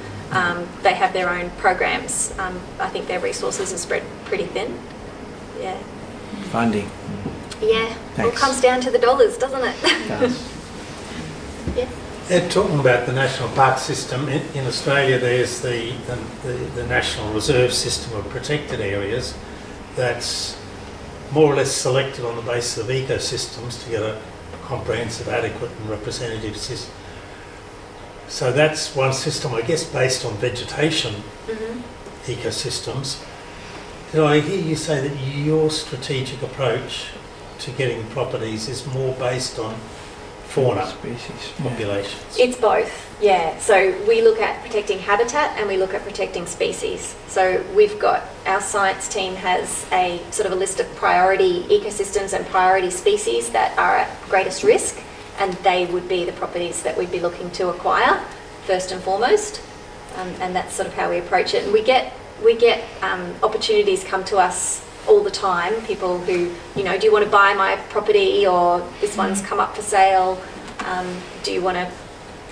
They have their own programs. I think their resources are spread pretty thin. Yeah. Funding. Yeah. It all comes down to the dollars, doesn't it? It does. Yeah. Talking about the national park system, in Australia there's the National Reserve System of protected areas that's more or less selected on the basis of ecosystems to get a comprehensive, adequate and representative system. So that's one system, I guess, based on vegetation ecosystems. Did I hear you say that your strategic approach to getting properties is more based on fauna species populations? It's both, yeah. So we look at protecting habitat and we look at protecting species. So we've got, our science team has a sort of a list of priority ecosystems and priority species that are at greatest risk, and they would be the properties that we'd be looking to acquire first and foremost, and that's sort of how we approach it. And we get opportunities come to us all the time, people who, you know, do you want to buy my property, or this one's come up for sale, do you want to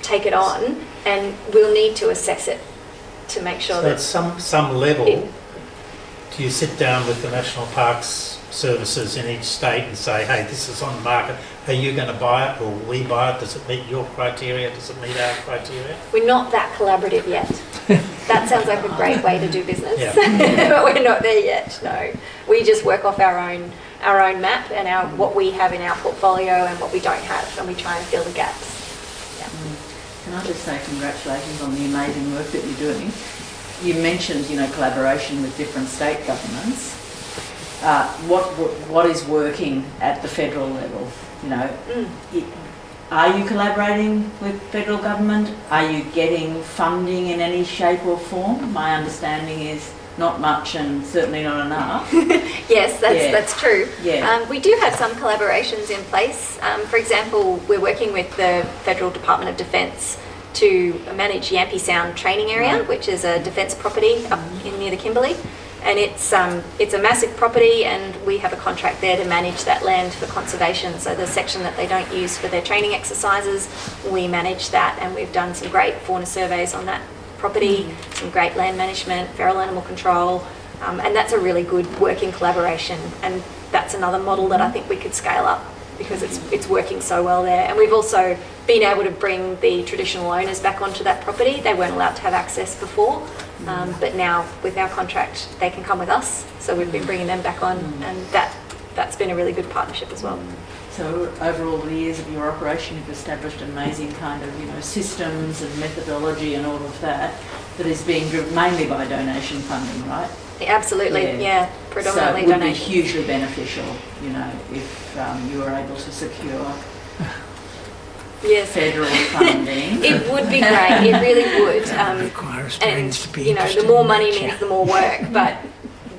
take it on? And we'll need to assess it to make sure that... So at some level, do you sit down with the National Parks services in each state and say, hey, this is on the market, are you going to buy it, or will we buy it? Does it meet your criteria? Does it meet our criteria? We're not that collaborative yet. That sounds like a great way to do business, yeah. but we're not there yet, no. We just work off our own map and what we have in our portfolio and what we don't have, and we try and fill the gaps. Yeah. Can I just say congratulations on the amazing work that you're doing? You mentioned, you know, collaboration with different state governments. What is working at the federal level? You know, are you collaborating with federal government? Are you getting funding in any shape or form? My understanding is not much, and certainly not enough. Yes, that's true. Yeah. We do have some collaborations in place. For example, we're working with the Federal Department of Defence to manage Yampi Sound Training Area, which is a defence property up near the Kimberley. And it's a massive property, and we have a contract there to manage that land for conservation. So the section that they don't use for their training exercises, we manage that, and we've done some great fauna surveys on that property, some great land management, feral animal control, and that's a really good working collaboration. And that's another model that I think we could scale up, because it's working so well there. And we've also been able to bring the traditional owners back onto that property. They weren't allowed to have access before, but now with our contract they can come with us, so we've been bringing them back on, and that's been a really good partnership as well. So over all the years of your operation, you've established amazing kind of, you know, systems and methodology and all of that is being driven mainly by donation funding, right? Absolutely, yeah, predominantly donation. So it would donation. be hugely beneficial, you know, if you were able to secure federal funding. It would be great, it really would. Requires brains to be you know, the more money means the more work, but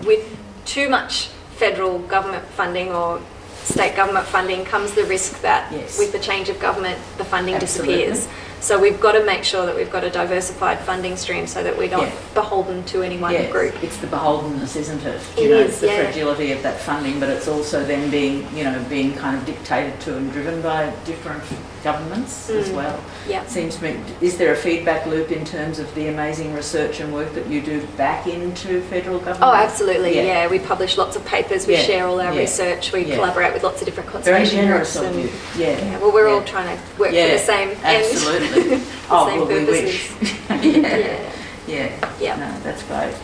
with too much federal government funding or state government funding comes the risk that with the change of government the funding disappears. So we've got to make sure that we've got a diversified funding stream so that we're not beholden to any one group. It's the beholdenness, isn't it? It's the fragility of that funding, but it's also then being kind of dictated to and driven by different governments as well. Yeah. Seems to me, is there a feedback loop in terms of the amazing research and work that you do back into federal government? Oh, absolutely. Yeah, we publish lots of papers. We share all our research. We collaborate with lots of different conservation groups. Very generous of you. Yeah. Well, we're all trying to work for the same end. Absolutely. Same we wish. Yeah. No, that's great.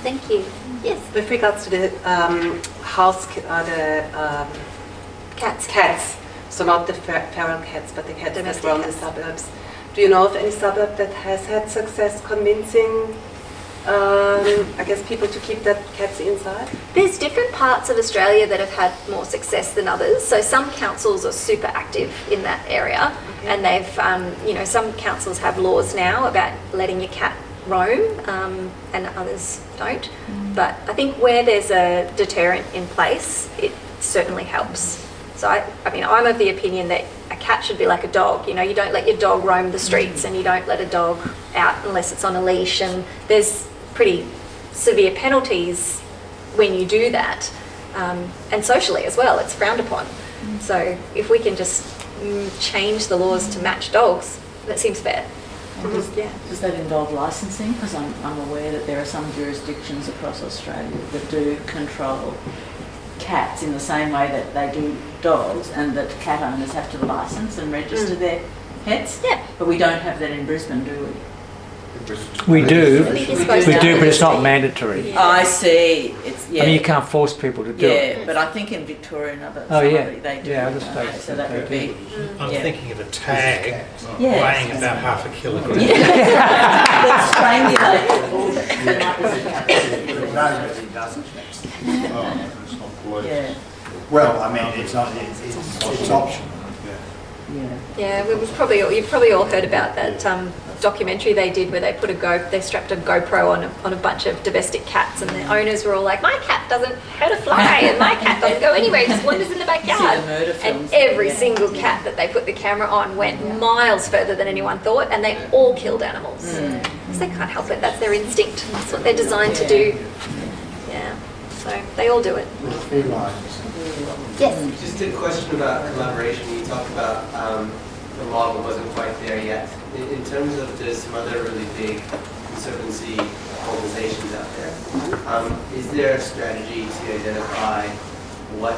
Thank you. Yes. With regards to the cats, so not the feral cats, but the cats that roam the suburbs. Do you know of any suburb that has had success convincing, I guess, people to keep that cats inside? There's different parts of Australia that have had more success than others. So some councils are super active in that area, and they've, some councils have laws now about letting your cat roam, and others don't. But I think where there's a deterrent in place, it certainly helps. So I'm of the opinion that a cat should be like a dog. You don't let your dog roam the streets, and you don't let a dog out unless it's on a leash, and there's pretty severe penalties when you do that, and socially as well, it's frowned upon. So if we can just change the laws to match dogs, that seems fair. Does that involve licensing? Because I'm aware that there are some jurisdictions across Australia that do control cats in the same way that they do dogs, and that cat owners have to license and register their pets. Yeah. But we don't have that in Brisbane, do we? We do, but it's not mandatory. I see. It's I mean, you can't force people to do it. Yeah, but I think in Victoria and other they do. Yeah, other states. So that would be. I'm thinking of a tag weighing about half a kilogram. That's well, I mean, it's optional. Yeah, you've probably all heard about that documentary they did where they put they strapped a GoPro on a bunch of domestic cats, and the owners were all like, "My cat doesn't hurt a fly, and my cat doesn't go anywhere; it just wanders in the backyard." And every single cat that they put the camera on went miles further than anyone thought, and they all killed animals. Because they can't help it; that's their instinct. That's what they're designed to do. Yeah, so they all do it. Yes. Just a question about collaboration. You talked about the model wasn't quite there yet. In terms of there's some other really big conservancy organizations out there, is there a strategy to identify what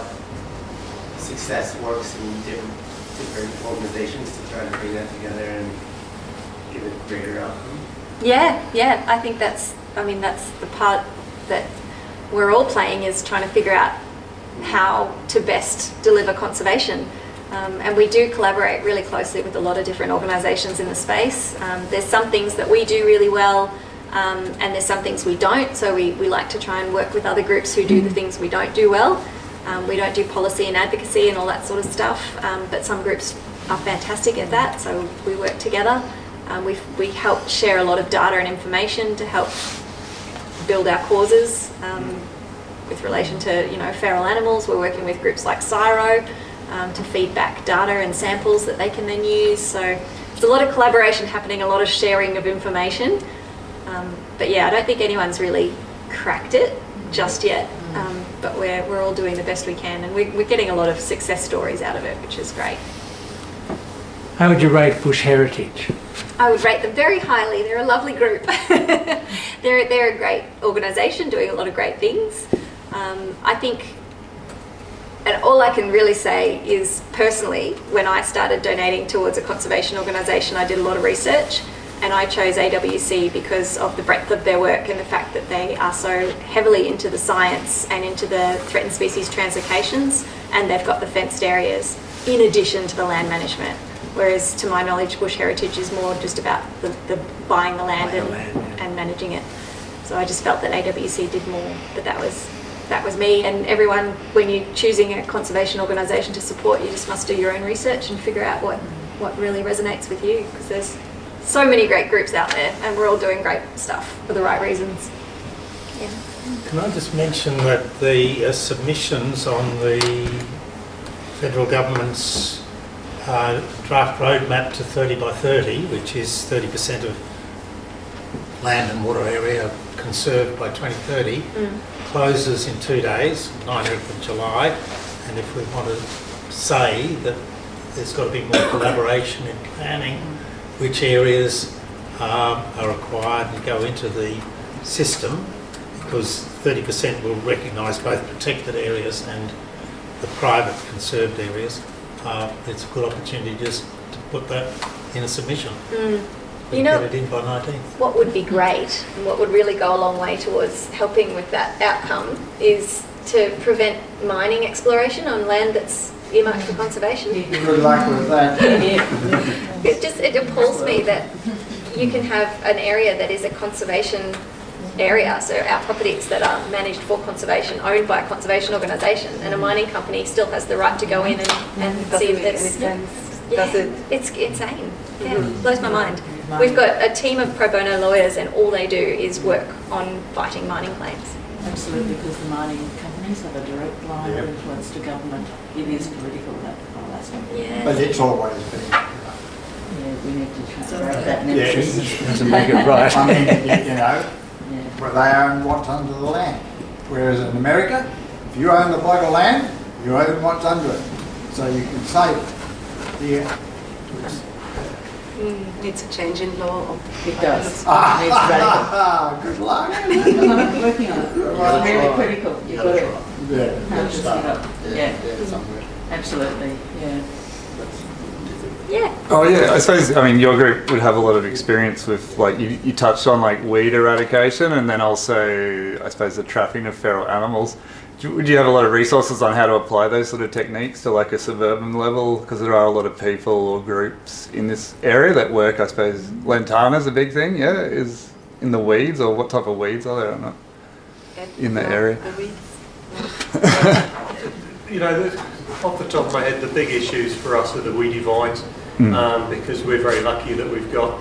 success works in different organizations to try to bring that together and give it a greater outcome? Yeah. I think that's the part that we're all playing, is trying to figure out how to best deliver conservation. And we do collaborate really closely with a lot of different organisations in the space. There's some things that we do really well, and there's some things we don't, so we like to try and work with other groups who do the things we don't do well. We don't do policy and advocacy and all that sort of stuff, but some groups are fantastic at that, so we work together. We help share a lot of data and information to help build our causes. With relation to feral animals, we're working with groups like CSIRO to feed back data and samples that they can then use. So there's a lot of collaboration happening, a lot of sharing of information. But yeah, I don't think anyone's really cracked it just yet. But we're all doing the best we can, and we're getting a lot of success stories out of it, which is great. How would you rate Bush Heritage? I would rate them very highly. They're a lovely group. They're a great organisation doing a lot of great things. I think, and all I can really say is, personally, when I started donating towards a conservation organisation, I did a lot of research, and I chose AWC because of the breadth of their work and the fact that they are so heavily into the science and into the threatened species translocations, and they've got the fenced areas in addition to the land management. Whereas, to my knowledge, Bush Heritage is more just about the buying the land and managing it. So I just felt that AWC did more, but that was me. And everyone, when you're choosing a conservation organisation to support, you just must do your own research and figure out what really resonates with you, because there's so many great groups out there, and we're all doing great stuff for the right reasons. Yeah. Can I just mention that the submissions on the federal government's draft roadmap to 30 by 30, which is 30% of land and water area conserved by 2030, closes in 2 days, 19th of July. And if we want to say that there's got to be more collaboration in planning which areas are required and go into the system, because 30% will recognise both protected areas and the private conserved areas. It's a good opportunity just to put that in a submission. You know, get it in by 19th. what would be great and what would really go a long way towards helping with that outcome is to prevent mining exploration on land that's earmarked for conservation. Good luck with that. It appalls me that you can have an area that is a conservation area, so our properties that are managed for conservation, owned by a conservation organisation, and a mining company still has the right to go in and see if there's... It's insane. Yeah, blows my mind. We've got a team of pro bono lawyers and all they do is work on fighting mining claims. Absolutely, because the mining companies have a direct line of influence to government. It is political, that whole aspect. Yeah. But it's always been. Yeah, we need to translate that message. To make it right. I mean, you know, where they own what's under the land. Whereas in America, if you own the block of land, you own what's under it. So you can save it. Yeah. Needs a change in law. It does. Good luck. I'm working on it. It's really critical. You've got to have to set up. Absolutely. Yeah. Oh yeah, I suppose, I mean, your group would have a lot of experience with, like, you touched on, like, weed eradication and then also, I suppose, the trapping of feral animals. Would you have a lot of resources on how to apply those sort of techniques to, like, a suburban level? Because there are a lot of people or groups in this area that work, I suppose, Lantana's a big thing, is in the weeds, or what type of weeds are there or not in the area? You know, off the top of my head, the big issues for us are the weedy vines, because we're very lucky that we've got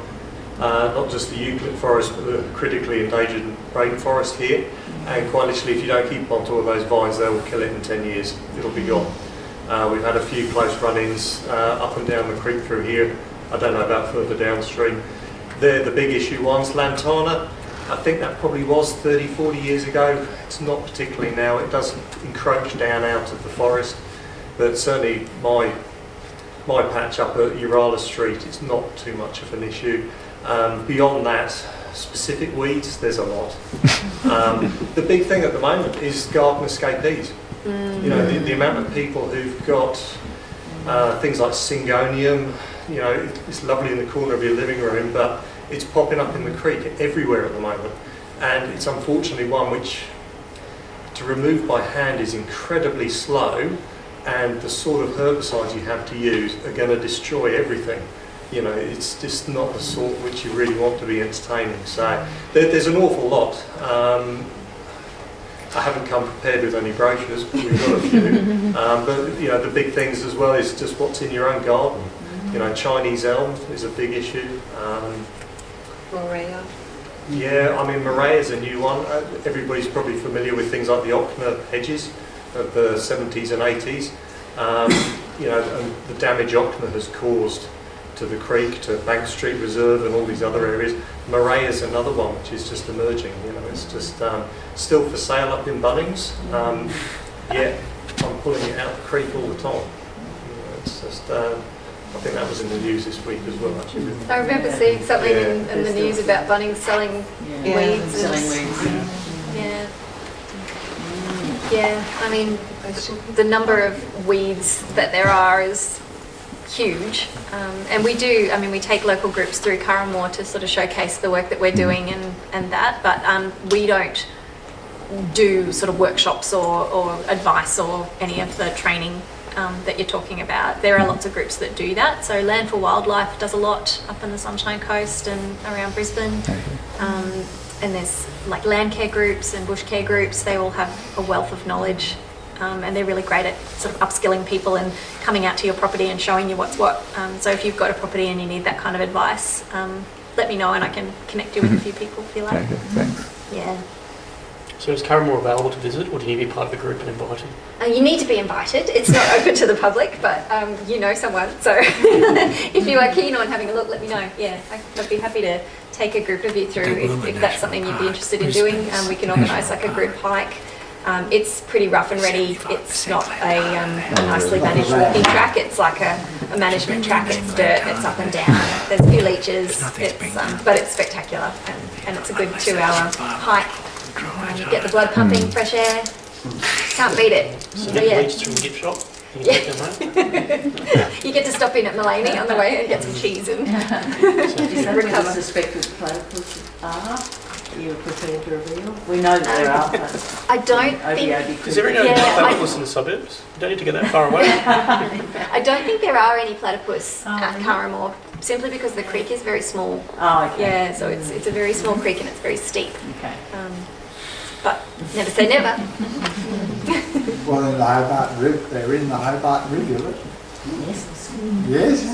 not just the eucalypt forest, but the critically endangered rainforest here. And quite literally, if you don't keep on top of those vines, they will kill it in 10 years. It'll be gone. We've had a few close run-ins up and down the creek through here. I don't know about further downstream. They're the big issue ones. Lantana, I think that probably was 30, 40 years ago. It's not particularly now. It does encroach down out of the forest. But certainly my patch up at Urala Street, it's not too much of an issue. Beyond that, specific weeds, there's a lot. The big thing at the moment is garden escapees. You know, the amount of people who've got things like syngonium, you know, it's lovely in the corner of your living room, but it's popping up in the creek everywhere at the moment. And it's unfortunately one which to remove by hand is incredibly slow, and the sort of herbicides you have to use are going to destroy everything. You know, it's just not the sort which you really want to be entertaining. So there's an awful lot. I haven't come prepared with any brochures, but we've got a few. But you know, the big things as well is just what's in your own garden. You know, Chinese elm is a big issue. Morea. Yeah, I mean, Morea is a new one. Everybody's probably familiar with things like the Ochna hedges of the 70s and 80s. You know, and the damage Ochna has caused to the creek, to Bank Street Reserve and all these other areas. Morea is another one which is just emerging. You know, it's just still for sale up in Bunnings. Yeah, I'm pulling it out the creek all the time. You know, it's just, I think that was in the news this week as well, actually. I remember seeing something in the news about Bunnings selling weeds. Selling weeds. Yeah, I mean, the number of weeds that there are is huge, and we do, I mean, we take local groups through Curramore to sort of showcase the work that we're doing and that, but we don't do sort of workshops or advice or any of the training that you're talking about. There are lots of groups that do that. So Land for Wildlife does a lot up on the Sunshine Coast and around Brisbane. And there's like land care groups and bush care groups. They all have a wealth of knowledge, and they're really great at sort of upskilling people and coming out to your property and showing you what's what. So if you've got a property and you need that kind of advice, let me know and I can connect you with a few people if you like. Okay, thanks. Yeah. So is Curramore available to visit, or do you need to be part of the group and invited? You need to be invited. It's not open to the public, but you know someone. So if you are keen on having a look, let me know. Yeah, I'd be happy to take a group of you through if that's something you'd be interested in doing. We can organise like a group hike. It's pretty rough and ready. It's not a nicely managed walking track. It's like a management track. It's dirt. It's up and down. There's a few leeches. But it's spectacular, and it's a good 2-hour hike. You get the blood pumping, fresh air. Can't beat it. So yeah. leeches from the gift shop. You get to stop in at Mulaney on the way and get some cheese and Is that what the suspected platypus are? You're prepared to reveal? We know that there are. I don't think... Is there any platypus in the suburbs? You don't need to get that far away. I don't think there are any platypus at Curramore, simply because the creek is very small. Oh, okay. Yeah, so it's a very small creek and it's very steep. Okay. But never say never. Well, in the Hobart River, they're in the Hobart Rivulet. Yes. Yes.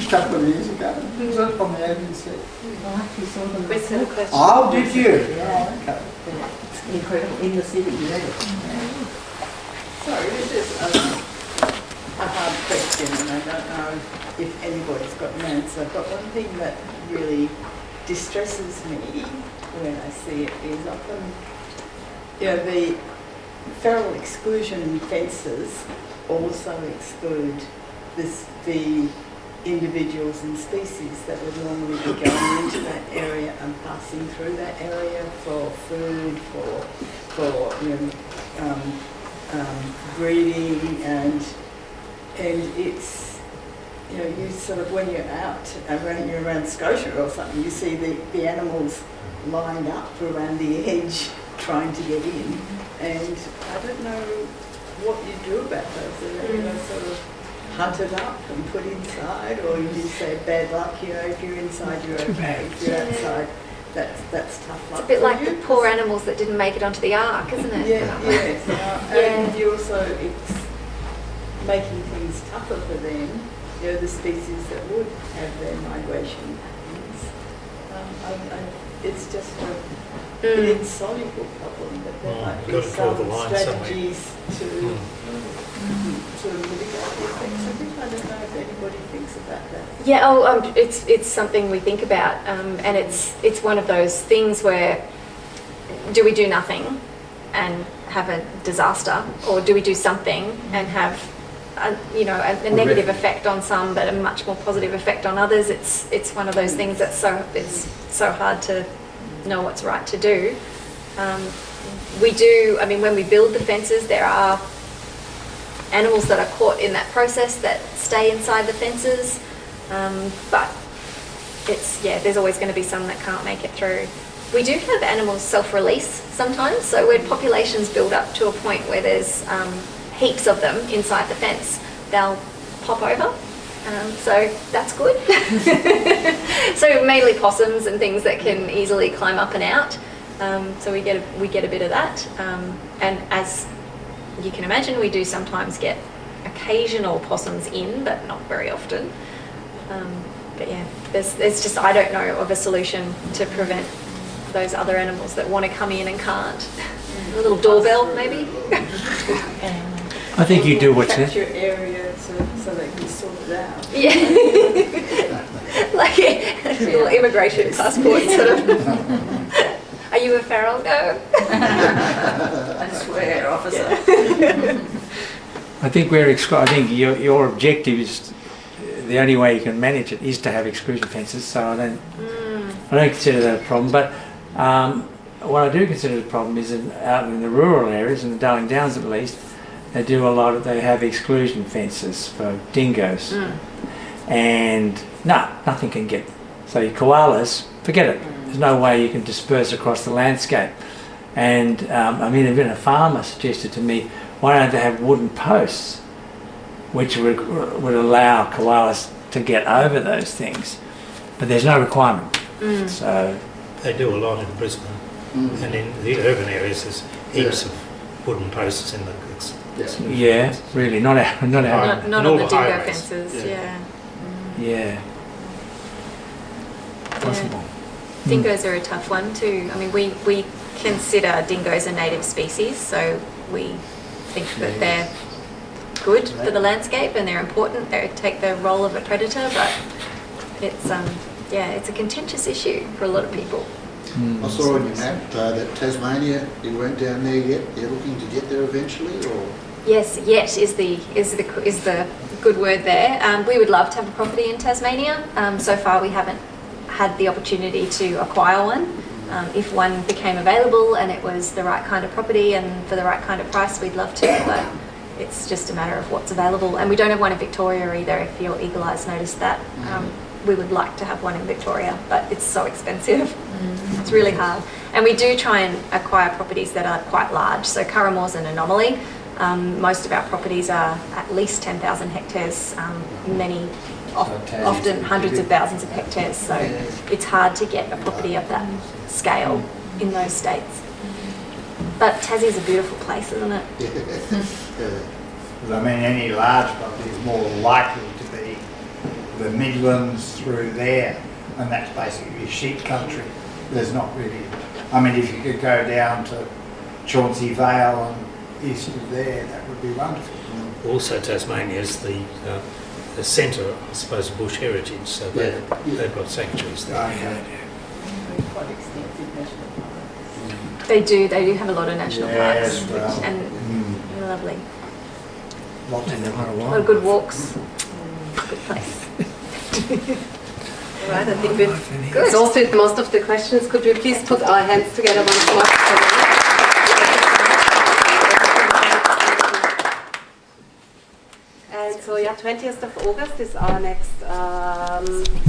A couple of years ago. It was on the ABC. Oh, did you? Yeah. Okay. It's incredible. In the city, yeah. Sorry, this is a hard question, and I don't know if anybody's got an answer, but one thing that really distresses me when I see it is often, the feral exclusion fences also exclude the individuals and species that would normally be going into that area and passing through that area for food, for breeding, and it's, you sort of, when you're out around Scotia or something, you see the animals lined up around the edge trying to get in, and I don't know what you do about those. They're sort of hunted up and put inside, or you just say bad luck, if you're inside you're okay, if you're outside that's tough luck. It's a bit like the poor animals that didn't make it onto the ark, isn't it? Yes. And you also, it's making things tougher for them, the species that would have their migration patterns. It's just an insoluble problem, but there might be some strategies to mitigate the effects of it. I don't know if anybody thinks about that. Yeah, it's something we think about, and it's one of those things where, do we do nothing and have a disaster, or do we do something and have a negative effect on some but a much more positive effect on others? It's one of those things that's so hard to know what's right to do. When we build the fences, there are animals that are caught in that process that stay inside the fences, but there's always going to be some that can't make it through. We do have animals self-release sometimes, so when populations build up to a point where there's heaps of them inside the fence, they'll pop over, so that's good. So mainly possums and things that can easily climb up and out, so we get a bit of that, and as you can imagine, we do sometimes get occasional possums in, but not very often. But yeah, there's just, I don't know of a solution to prevent those other animals that want to come in and can't. A little doorbell, maybe. I think you do what's capture area so they can sort it out. Yeah. Like a little immigration passport sort of. Are you a feral? No. I swear, officer. I think your objective is, the only way you can manage it is to have exclusion fences. So I don't consider that a problem. But what I do consider a problem is out in the rural areas, in the Darling Downs at least, they have exclusion fences for dingoes, and nothing can get. So your koalas, forget it. There's no way you can disperse across the landscape. And even a farmer suggested to me, why don't they have wooden posts which would allow koalas to get over those things? But there's no requirement. So they do a lot in Brisbane, and in the urban areas there's heaps of wooden posts in the creeks. Yeah, really, not on the dingo fences. Yeah. Possible. Dingoes are a tough one too. I mean, we consider dingoes a native species, so we think that they're good for the landscape and they're important. They take the role of a predator, but it's it's a contentious issue for a lot of people. I saw on your map that Tasmania, you weren't down there yet. You're looking to get there eventually, or? Yes, yet is the good word there. We would love to have a property in Tasmania. So far, we haven't had the opportunity to acquire one. If one became available and it was the right kind of property and for the right kind of price, we'd love to. But it's just a matter of what's available. And we don't have one in Victoria either. If your eagle eyes noticed that, we would like to have one in Victoria, but it's so expensive. It's really hard. And we do try and acquire properties that are quite large. So Curramore's an anomaly. Most of our properties are at least 10,000 hectares, often hundreds of thousands of hectares. So it's hard to get a property of that scale in those states. But Tassie's a beautiful place, isn't it? Because I mean, any large property is more likely to be the Midlands through there, and that's basically sheep country. There's not really, I mean, if you could go down to Chauncey Vale and east of there, that would be wonderful. Also, Tasmania is the centre, I suppose, of bush heritage, so they've got sanctuaries there. Quite extensive national parks. They do have a lot of national parks, well, and they're lovely. Lots of A lot of good walks. Good place. All right, I think we've exhausted most of the questions. Could we please put our hands together once more? And so, 20th of August is our next